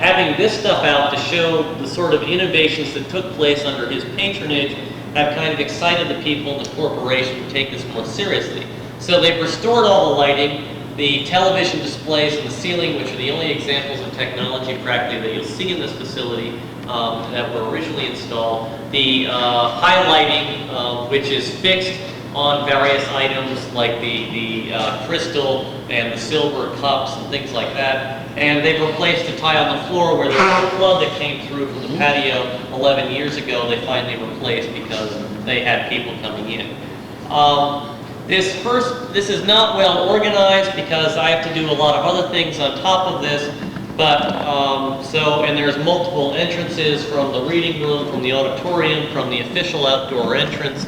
having this stuff out to show the sort of innovations that took place under his patronage have kind of excited the people in the corporation to take this more seriously. So they've restored all the lighting, the television displays in the ceiling, which are the only examples of technology practically that you'll see in this facility that were originally installed. The highlighting, which is fixed on various items like the crystal and the silver cups and things like that. And they've replaced the tile on the floor where the flood that came through from the patio 11 years ago, they finally replaced because they had people coming in. This is not well organized because I have to do a lot of other things on top of this, but and there's multiple entrances from the reading room, from the auditorium, from the official outdoor entrance.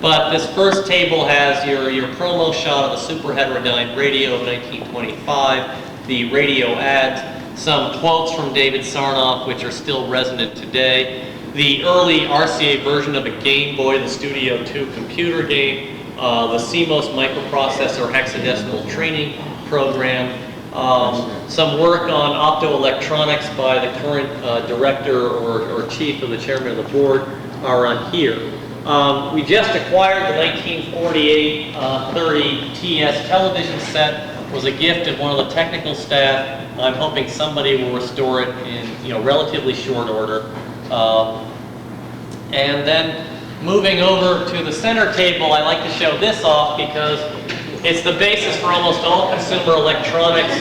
But this first table has your promo shot of the super heterodyne radio of 1925, the radio ads, some quotes from David Sarnoff, which are still resonant today, the early RCA version of a Game Boy, the Studio 2 computer game, the CMOS microprocessor hexadecimal training program, some work on optoelectronics by the current director or chief of the chairman of the board are on here. We just acquired the 1948 30 TS television set. It was a gift of one of the technical staff. I'm hoping somebody will restore it in relatively short order. And then moving over to the center table, I like to show this off because it's the basis for almost all consumer electronics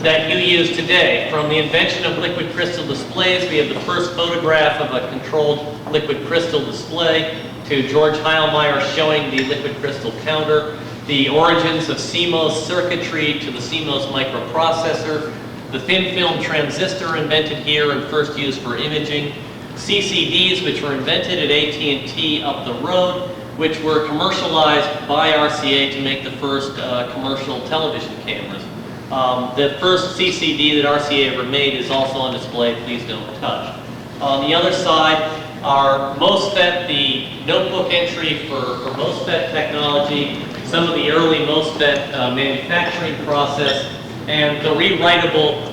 that you use today. From the invention of liquid crystal displays, we have the first photograph of a controlled liquid crystal display, to George Heilmeyer showing the liquid crystal counter, the origins of CMOS circuitry to the CMOS microprocessor, the thin film transistor invented here and first used for imaging, CCDs, which were invented at AT&T up the road, which were commercialized by RCA to make the first commercial television cameras. The first CCD that RCA ever made is also on display, please don't touch. On the other side are MOSFET, the notebook entry for MOSFET technology, some of the early MOSFET manufacturing process, and the rewritable,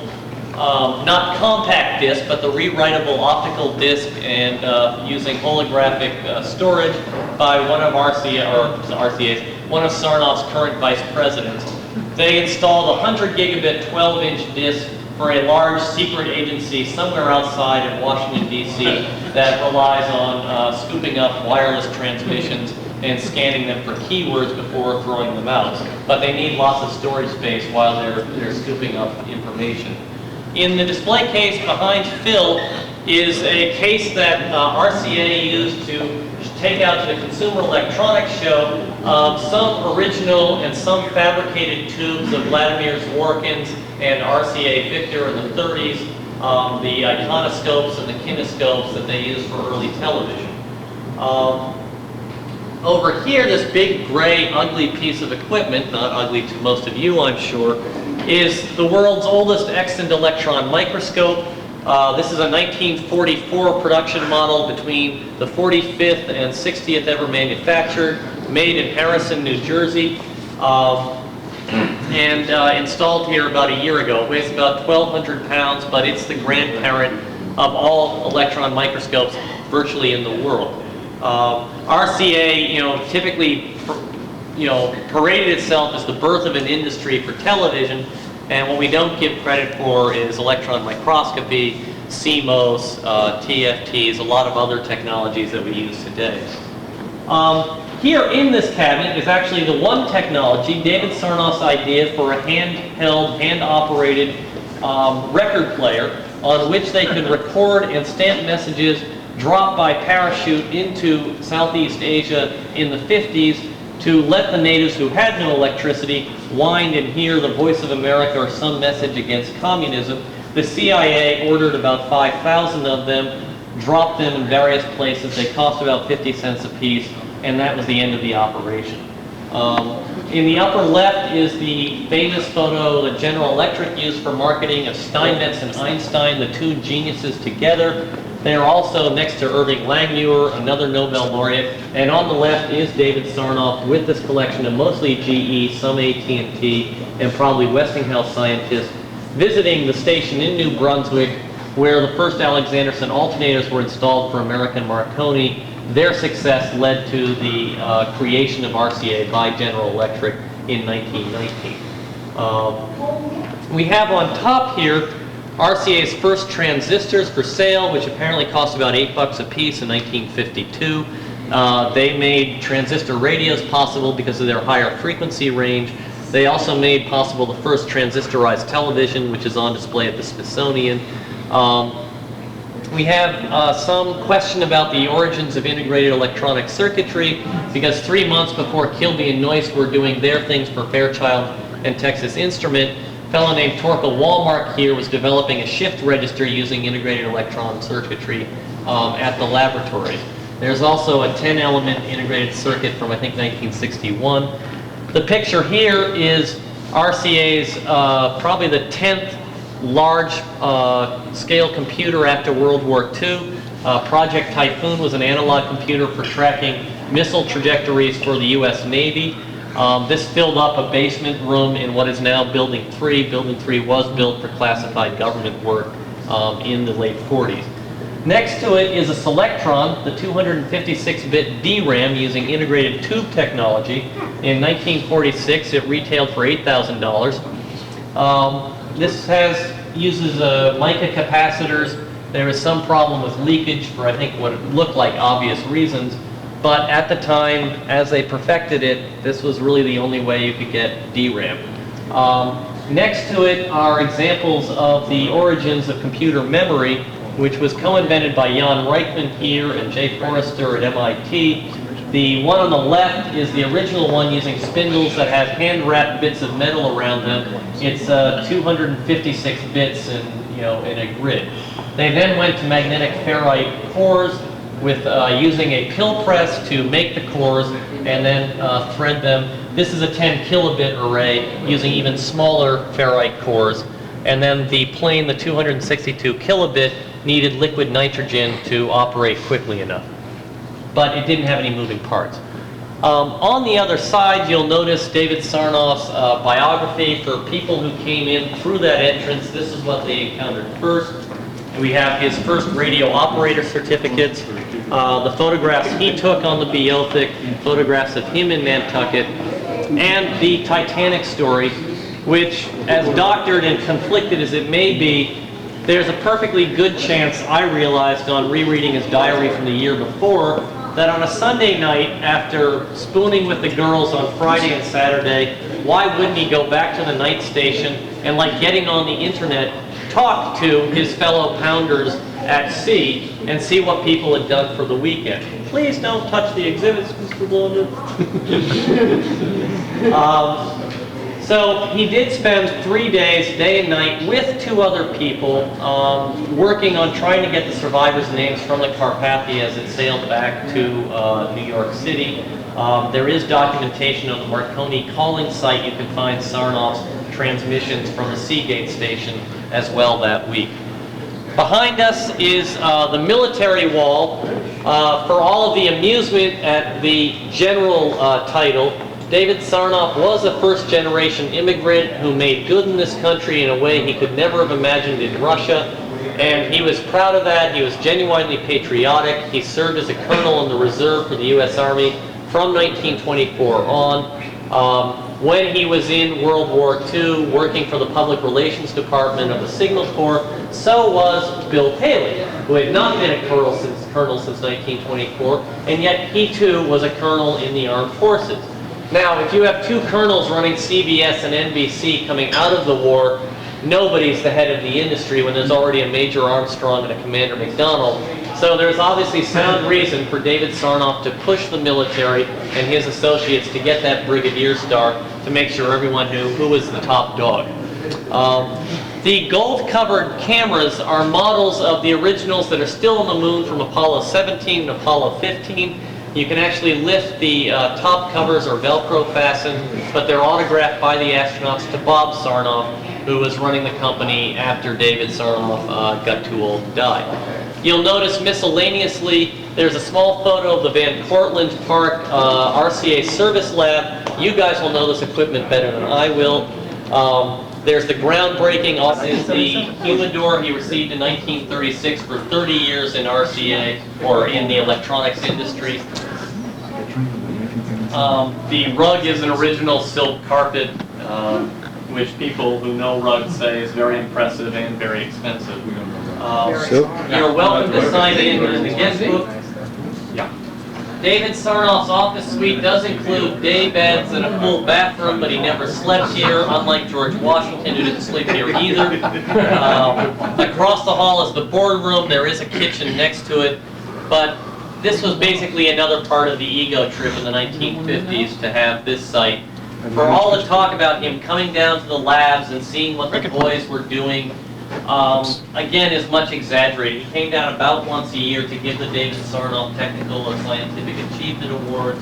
not compact disc, but the rewritable optical disc and using holographic storage by one of one of Sarnoff's current vice presidents. They installed a 100 gigabit 12-inch disc for a large secret agency somewhere outside of Washington, D.C. that relies on scooping up wireless transmissions and scanning them for keywords before throwing them out. But they need lots of storage space while they're scooping up information. In the display case behind Phil is a case that RCA used to take out to the Consumer Electronics Show some original and some fabricated tubes of Vladimir Zworykin's and RCA Victor in the 30s, the iconoscopes and the kinescopes that they used for early television. Over here, this big gray ugly piece of equipment, not ugly to most of you I'm sure, is the world's oldest extant electron microscope. This is a 1944 production model between the 45th and 60th ever manufactured, made in Harrison, New Jersey, and installed here about a year ago. It weighs about 1,200 pounds, but it's the grandparent of all electron microscopes virtually in the world. RCA, typically, paraded itself as the birth of an industry for television, and what we don't give credit for is electron microscopy, CMOS, TFTs, a lot of other technologies that we use today. Here in this cabinet is actually the one technology, David Sarnoff's idea for a handheld, hand-operated record player on which they could record and stamp messages dropped by parachute into Southeast Asia in the 50s to let the natives who had no electricity wind and hear the voice of America or some message against communism. The CIA ordered about 5,000 of them, dropped them in various places. They cost about 50 cents a piece, and that was the end of the operation. In the upper left is the famous photo that General Electric used for marketing of Steinmetz and Einstein, the two geniuses together. They are also next to Irving Langmuir, another Nobel laureate, and on the left is David Sarnoff with this collection of mostly GE, some AT&T, and probably Westinghouse scientists visiting the station in New Brunswick where the first Alexanderson alternators were installed for American Marconi. Their success led to the creation of RCA by General Electric in 1919. We have on top here RCA's first transistors for sale, which apparently cost about $8 a piece in 1952. They made transistor radios possible because of their higher frequency range. They also made possible the first transistorized television, which is on display at the Smithsonian. We have some question about the origins of integrated electronic circuitry, because 3 months before Kilby and Noyce were doing their things for Fairchild and Texas Instrument, a fellow named Torkel Walmark here was developing a shift register using integrated electron circuitry at the laboratory. There's also a 10-element integrated circuit from, I think, 1961. The picture here is RCA's probably the 10th large scale computer after World War II. Project Typhoon was an analog computer for tracking missile trajectories for the US Navy. This filled up a basement room in what is now Building 3. Building 3 was built for classified government work in the late 40s. Next to it is a Selectron, the 256-bit DRAM using integrated tube technology. In 1946, it retailed for $8,000. This uses mica capacitors. There is some problem with leakage for, I think, what looked like obvious reasons. But at the time, as they perfected it, this was really the only way you could get DRAM. Next to it are examples of the origins of computer memory, which was co-invented by Jan Reichman here and Jay Forrester at MIT. The one on the left is the original one using spindles that have hand-wrapped bits of metal around them. It's 256 bits in a grid. They then went to magnetic ferrite cores with using a pill press to make the cores and then thread them. This is a 10 kilobit array using even smaller ferrite cores. And then the plane, the 262 kilobit, needed liquid nitrogen to operate quickly enough. But it didn't have any moving parts. On the other side, you'll notice David Sarnoff's biography for people who came in through that entrance. This is what they encountered first. We have his first radio operator certificates, the photographs he took on the Beothic, photographs of him in Nantucket, and the Titanic story, which, as doctored and conflicted as it may be, there's a perfectly good chance, I realized on rereading his diary from the year before, that on a Sunday night, after spooning with the girls on Friday and Saturday, why wouldn't he go back to the night station and, like getting on the internet, talk to his fellow pounders at sea and see what people had done for the weekend. Please don't touch the exhibits, Mr. Blonder. So he did spend 3 days, day and night, with 2 other people, working on trying to get the survivors' names from the Carpathia as it sailed back to New York City. There is documentation on the Marconi calling site. You can find Sarnoff's transmissions from the Seagate station as well that week. Behind us is the military wall. For all of the amusement at the general title, David Sarnoff was a first-generation immigrant who made good in this country in a way he could never have imagined in Russia, and he was proud of that. He was genuinely patriotic. He served as a colonel in the reserve for the U.S. Army from 1924 on. When he was in World War II, working for the Public Relations Department of the Signal Corps, so was Bill Paley, who had not been a colonel since 1924, and yet he too was a colonel in the armed forces. Now, if you have 2 colonels running CBS and NBC coming out of the war, nobody's the head of the industry when there's already a Major Armstrong and a Commander McDonald. So there's obviously sound reason for David Sarnoff to push the military and his associates to get that Brigadier star to make sure everyone knew who was the top dog. The gold-covered cameras are models of the originals that are still on the moon from Apollo 17 and Apollo 15. You can actually lift the top covers or Velcro fastened, but they're autographed by the astronauts to Bob Sarnoff, who was running the company after David Sarnoff got too old to die. You'll notice miscellaneously, there's a small photo of the Van Cortlandt Park RCA service lab. You guys will know this equipment better than I will. There's the groundbreaking, is the humidor he received in 1936 for 30 years in RCA, or in the electronics industry. The rug is an original silk carpet, which people who know rugs say is very impressive and very expensive. You're welcome to sign in the guest book. Yeah. David Sarnoff's office suite does include day beds and a full bathroom, but he never slept here, unlike George Washington, who didn't sleep here either. Across the hall is the boardroom. There is a kitchen next to it, but this was basically another part of the ego trip in the 1950s to have this site. For all the talk about him coming down to the labs and seeing what the boys were doing, again, is much exaggerated. He came down about once a year to give the David Sarnoff Technical or Scientific Achievement Awards.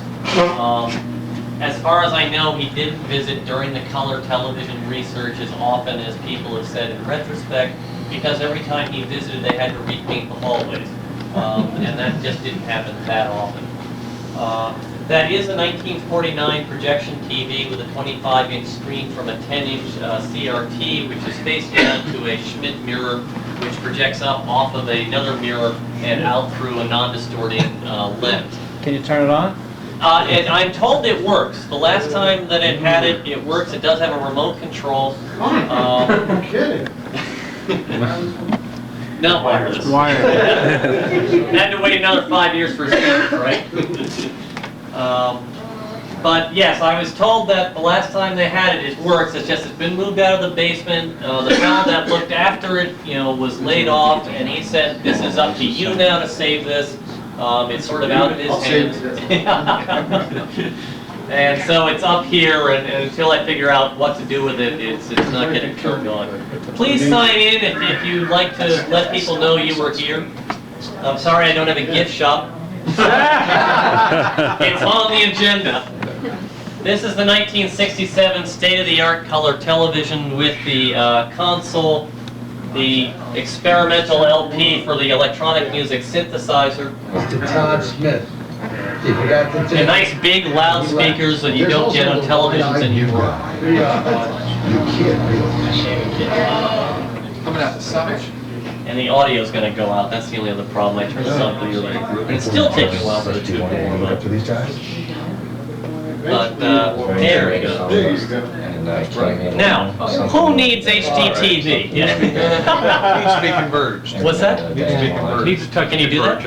As far as I know, he didn't visit during the color television research as often as people have said in retrospect, because every time he visited, they had to repaint the hallways. And that just didn't happen that often. That is a 1949 projection TV with a 25-inch screen from a 10-inch CRT, which is faced down to a Schmidt mirror, which projects up off of another mirror and out through a non-distorting lens. Can you turn it on? And I'm told it works. The last time that it had it, it works. It does have a remote control. You're kidding. Not wireless. Had to wait another 5 years for it, right? But yes, I was told that the last time they had it, it works. It's just it's been moved out of the basement. The fellow that looked after it, was laid off, and he said, "This is up to you now to save this. It's sort of out of his hands." And so it's up here, and until I figure out what to do with it, it's not getting turned on. Please sign in if you'd like to let people know you were here. I'm sorry I don't have a gift shop. It's on the agenda. This is the 1967 state-of-the-art color television with the console, the experimental LP for the electronic music synthesizer. Mr. Todd Smith. And nice big loudspeakers that you don't get on televisions anymore. Coming out the side. And the audio is going to go out. That's the only other problem. I turned this on pretty late. And it's still taking a while for the two. But there we go. Now, who needs HDTV? Needs to be converged. What's that? Can you do that?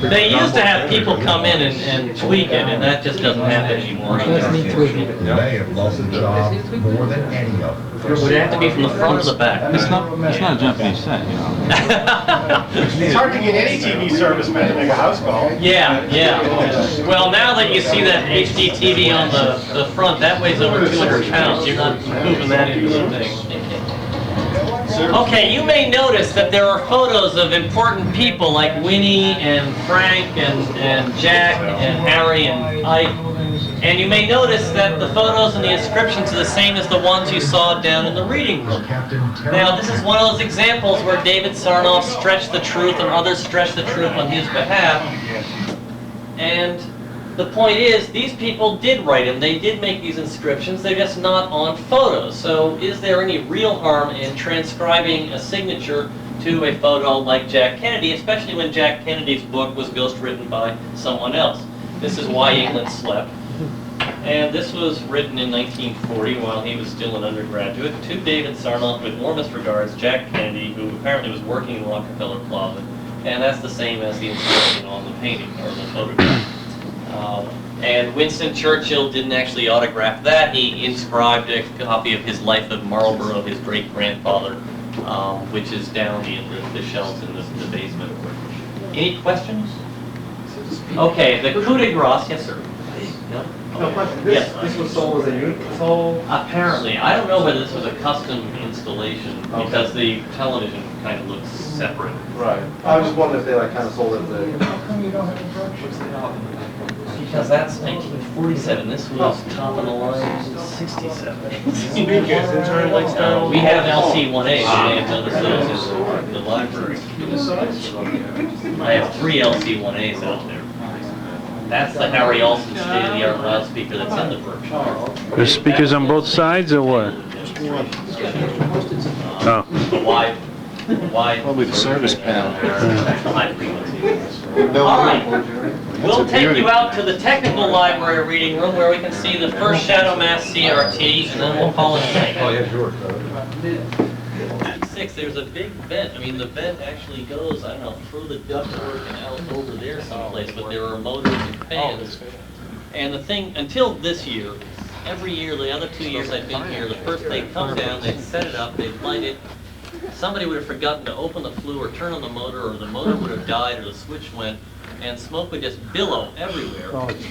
They used to have people come in and tweak it, and that just doesn't happen anymore. They have lost a job more than any of them. Would it have to be from the front or the back? It's not a Japanese set, It's hard to get any TV service man to make a house call. Yeah. Well, now that you see that HDTV on the front, that weighs over 200 pounds. You're not moving that into the thing. Okay, you may notice that there are photos of important people like Winnie and Frank and Jack and Harry and Ike. And you may notice that the photos and the inscriptions are the same as the ones you saw down in the reading room. Now, this is one of those examples where David Sarnoff stretched the truth and others stretched the truth on his behalf. And the point is, these people did write them. They did make these inscriptions. They're just not on photos. So is there any real harm in transcribing a signature to a photo like Jack Kennedy, especially when Jack Kennedy's book was ghostwritten by someone else? This is Why England Slept. And this was written in 1940 while he was still an undergraduate to David Sarnoff with warmest regards, Jack Kennedy, who apparently was working in Rockefeller Plaza. And that's the same as the inscription on the painting, or the photograph. And Winston Churchill didn't actually autograph that. He inscribed a copy of his Life of Marlborough, his great-grandfather, which is down in the shelves in the basement. Any questions? Okay, the coup de grace, yes sir. No? No question. This was sold as a unit? Apparently. I don't know whether this was a custom installation, because the television kind of looks separate. Right. I was just wondering if they kind of sold it as a... Because that's 1947. This was top of the line 67. We have LC1A. They have noticed those in the library. I have 3 LC1As out there. That's the Harry Olsen state-of-the-art loudspeaker that's in the workshop. There's speakers on both sides or what? Oh. Probably the service panel. High frequency. All right. We'll take you out to the technical library reading room where we can see the first Shadow Mass CRT, and then we'll call it a night. Oh, yeah, sure. 1956, there's a big vent. I mean, the vent actually goes, I don't know, through the ductwork and out over there someplace, but there are motors and fans. And the thing, until this year, every year, the other 2 years I've been here, the first they'd come down, they'd set it up, they'd light it. Somebody would have forgotten to open the flue or turn on the motor, or the motor would have died, or the switch went, and smoke would just billow everywhere.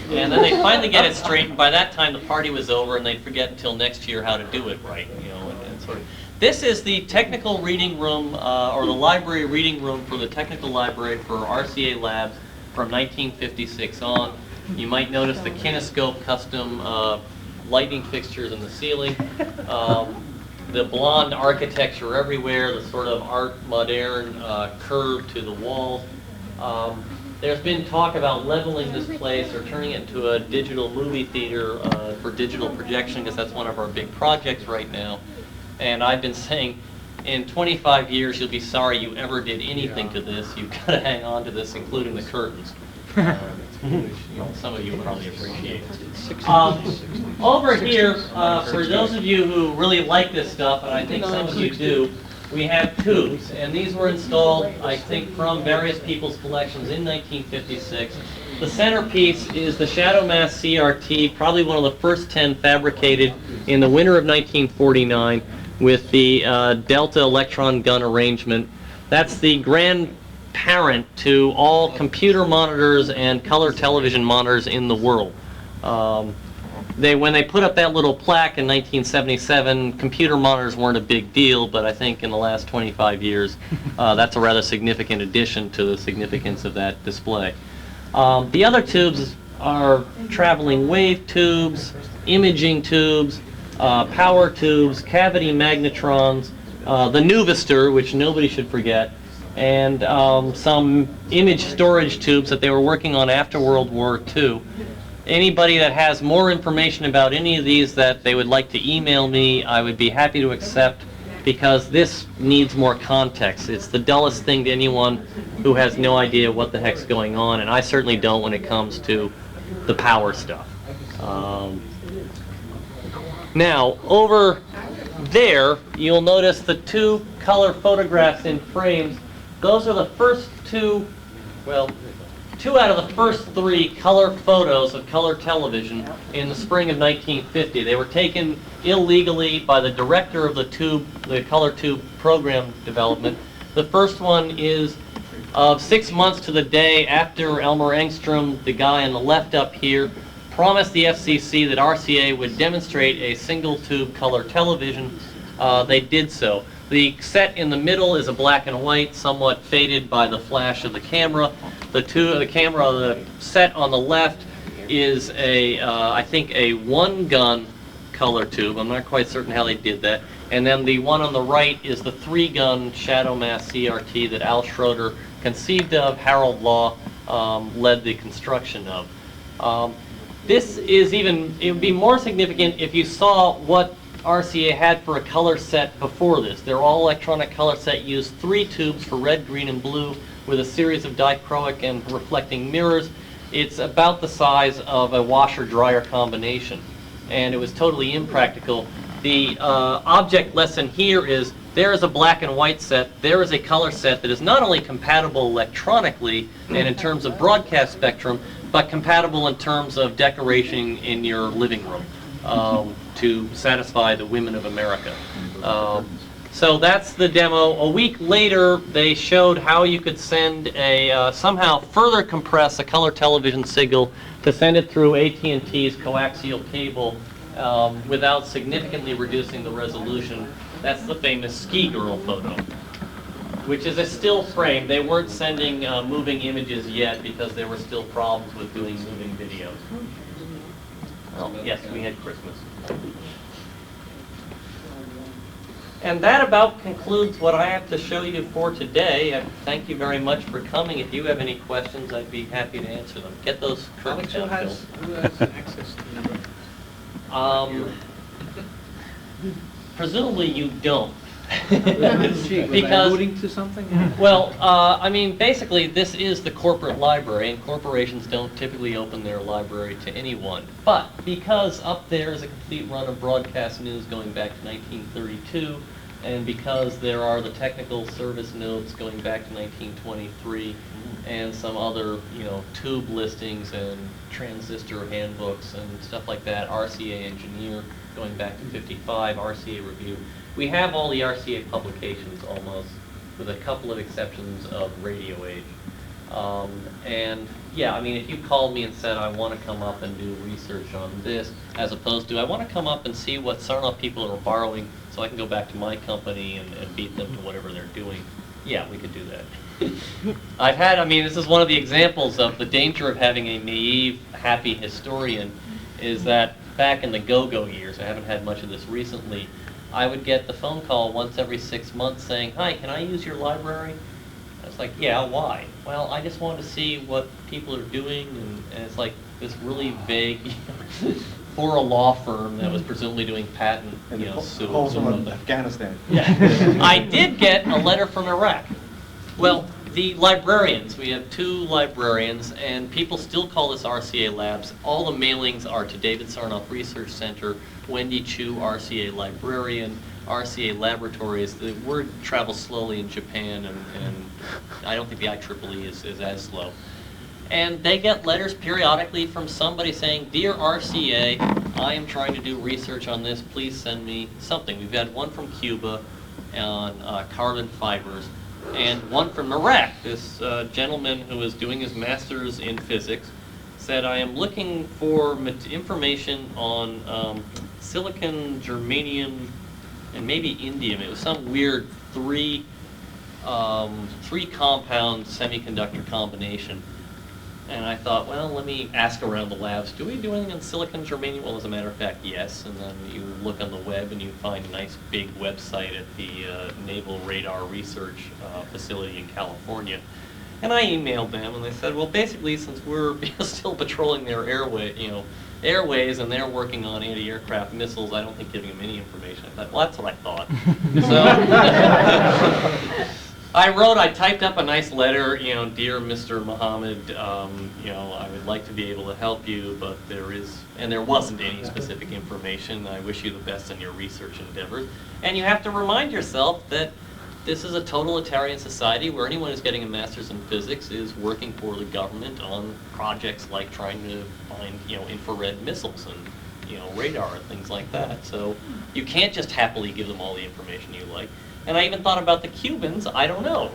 And then they'd finally get it straight, and by that time the party was over, and they'd forget until next year how to do it right, you know, and sort of. This is the technical reading room, or the library reading room for the technical library for RCA Labs from 1956 on. You might notice the kinescope custom lighting fixtures in the ceiling. The blonde architecture everywhere, the sort of art moderne curve to the walls. There's been talk about leveling this place or turning it into a digital movie theater for digital projection, because that's one of our big projects right now. And I've been saying, in 25 years, you'll be sorry you ever did anything to this. You've got to hang on to this, including the curtains. Some of you probably appreciate it. Over here, for those of you who really like this stuff, and I think some of you do, we have tubes, and these were installed, I think, from various people's collections in 1956. The centerpiece is the Shadow Mass CRT, probably one of the first 10 fabricated in the winter of 1949 with the Delta electron gun arrangement. That's the grandparent to all computer monitors and color television monitors in the world. When they put up that little plaque in 1977, computer monitors weren't a big deal, but I think in the last 25 years, that's a rather significant addition to the significance of that display. The other tubes are traveling wave tubes, imaging tubes, power tubes, cavity magnetrons, the Nuvistor, which nobody should forget, and some image storage tubes that they were working on after World War II. Anybody that has more information about any of these that they would like to email me, I would be happy to accept, because this needs more context. It's the dullest thing to anyone who has no idea what the heck's going on, and I certainly don't when it comes to the power stuff. Now, over there, you'll notice the two color photographs in frames. Those are the first two, well, 2 out of the first 3 color photos of color television in the spring of 1950. They were taken illegally by the director of the color tube program development. The first one is of 6 months to the day after Elmer Engstrom, the guy on the left up here, promised the FCC that RCA would demonstrate a single tube color television. They did so. The set in the middle is a black and white, somewhat faded by the flash of the camera. The set on the left is I think a 1-gun color tube. I'm not quite certain how they did that. And then the one on the right is the 3-gun Shadow Mass CRT that Al Schroeder conceived of, Harold Law led the construction of. It would be more significant if you saw what RCA had for a color set before this. Their all-electronic color set used 3 tubes for red, green, and blue with a series of dichroic and reflecting mirrors. It's about the size of a washer-dryer combination, and it was totally impractical. The object lesson here is there is a black and white set, there is a color set that is not only compatible electronically and in terms of broadcast spectrum, but compatible in terms of decoration in your living room to satisfy the women of America. So that's the demo. A week later, they showed how you could send somehow further compress a color television signal to send it through AT&T's coaxial cable without significantly reducing the resolution. That's the famous Ski Girl photo, which is a still frame. They weren't sending moving images yet because there were still problems with doing moving videos. Well, yes, we had Christmas. And that about concludes what I have to show you for today. Thank you very much for coming. If you have any questions, I'd be happy to answer them. Get those curtains down, Phil. Who has access to the Presumably you don't. Because alluding to something? Well, I mean, basically, this is the corporate library, and corporations don't typically open their library to anyone. But because up there is a complete run of broadcast news going back to 1932, And because there are the technical service notes going back to 1923 and some other, tube listings and transistor handbooks and stuff like that, RCA Engineer going back to 55, RCA Review. We have all the RCA publications almost, with a couple of exceptions of Radio Age. And yeah, I mean, if you called me and said, I want to come up and do research on this, as opposed to, I want to come up and see what Sarnoff people are borrowing so I can go back to my company and beat them to whatever they're doing, yeah, we could do that. This is one of the examples of the danger of having a naive, happy historian, is that back in the go-go years, I haven't had much of this recently, I would get the phone call once every 6 months saying, hi, can I use your library? I was like, yeah, why? Well, I just wanted to see what people are doing, and it's like this really vague, for a law firm that was presumably doing patent, suits. from Afghanistan. Yeah. I did get a letter from Iraq. Well, the librarians, we have 2 librarians, and people still call this RCA Labs. All the mailings are to David Sarnoff Research Center, Wendy Chu, RCA Librarian, RCA Laboratories. The word travels slowly in Japan, and I don't think the IEEE is as slow. And they get letters periodically from somebody saying, Dear RCA, I am trying to do research on this, please send me something. We've had one from Cuba on carbon fibers, and one from Iraq. This gentleman who was doing his master's in physics said, I am looking for information on silicon, germanium, and maybe indium. It was some weird three compound semiconductor combination. And I thought, well, let me ask around the labs, do we do anything on silicon, germanium? Well, as a matter of fact, yes. And then you look on the web and you find a nice big website at the Naval Radar Research Facility in California. And I emailed them, and they said, well, basically, since we're still patrolling their airways, and they're working on anti-aircraft missiles, I don't think giving them any information. I thought, well, that's what I thought. So I typed up a nice letter, Dear Mr. Muhammad, I would like to be able to help you, but there wasn't any specific information. I wish you the best in your research endeavors. And you have to remind yourself that this is a totalitarian society where anyone who's getting a master's in physics is working for the government on projects like trying to find, infrared missiles and, radar and things like that. So you can't just happily give them all the information you like. And I even thought about the Cubans. I don't know.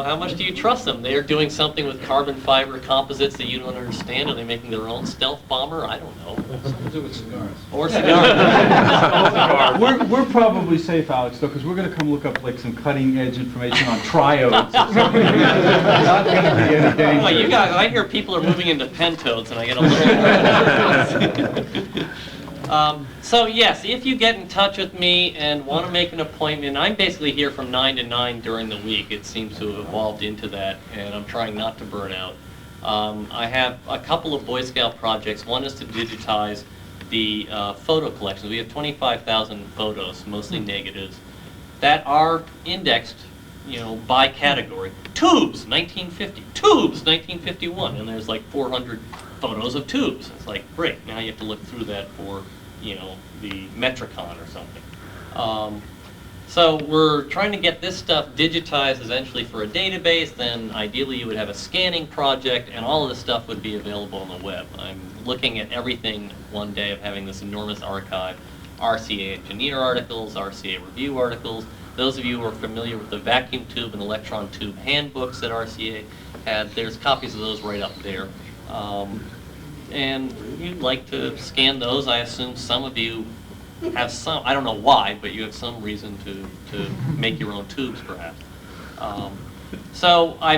How much do you trust them? They're doing something with carbon fiber composites that you don't understand. Are they making their own stealth bomber? I don't know. Something to do with cigars. Or cigars. We're probably safe, Alex, though, because we're going to come look up like some cutting-edge information on triodes. Not going to be any danger. Well, you guys, I hear people are moving into pentodes, and I get a little. So yes, if you get in touch with me and want to make an appointment, I'm basically here from 9 to 9 during the week. It seems to have evolved into that, and I'm trying not to burn out. I have a couple of Boy Scout projects. One is to digitize the photo collections. We have 25,000 photos, mostly negatives, that are indexed, by category. Tubes, 1950. Tubes, 1951. And there's like 400 photos of tubes. It's like, great, now you have to look through that for, the Metricon or something. So we're trying to get this stuff digitized essentially for a database. Then ideally you would have a scanning project, and all of this stuff would be available on the web. I'm looking at everything one day of having this enormous archive. RCA Engineer articles, RCA Review articles. Those of you who are familiar with the vacuum tube and electron tube handbooks that RCA had, there's copies of those right up there. And you'd like to scan those. I assume some of you have some, I don't know why, but you have some reason to make your own tubes perhaps. So I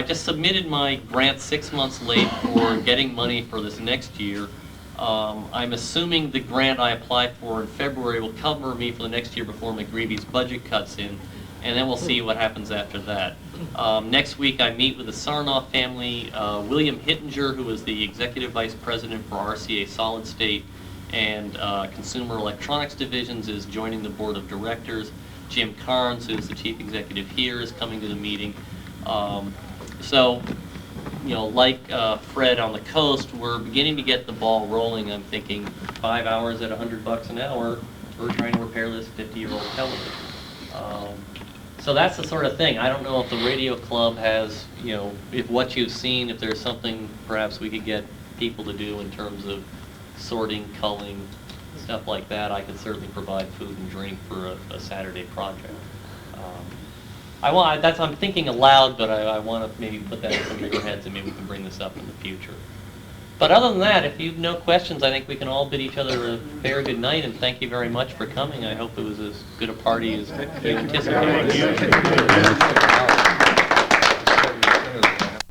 just submitted my grant 6 months late for getting money for this next year. I'm assuming the grant I applied for in February will cover me for the next year before McGreevy's budget cuts in, and then we'll see what happens after that. Next week I meet with the Sarnoff family. William Hittinger, who is the Executive Vice President for RCA Solid State and Consumer Electronics Divisions, is joining the Board of Directors. Jim Carnes, who is the Chief Executive here, is coming to the meeting. So, like Fred on the coast, we're beginning to get the ball rolling. I'm thinking 5 hours at $100 an hour we're trying to repair this 50-year-old television. So that's the sort of thing. I don't know if the radio club has, you know, if what you've seen, if there's something perhaps we could get people to do in terms of sorting, culling, stuff like that. I could certainly provide food and drink for a Saturday project. I'm thinking aloud, but I want to maybe put that in some of your heads and maybe we can bring this up in the future. But other than that, if you've no questions, I think we can all bid each other a fair good night, and thank you very much for coming. I hope it was as good a party as you anticipated.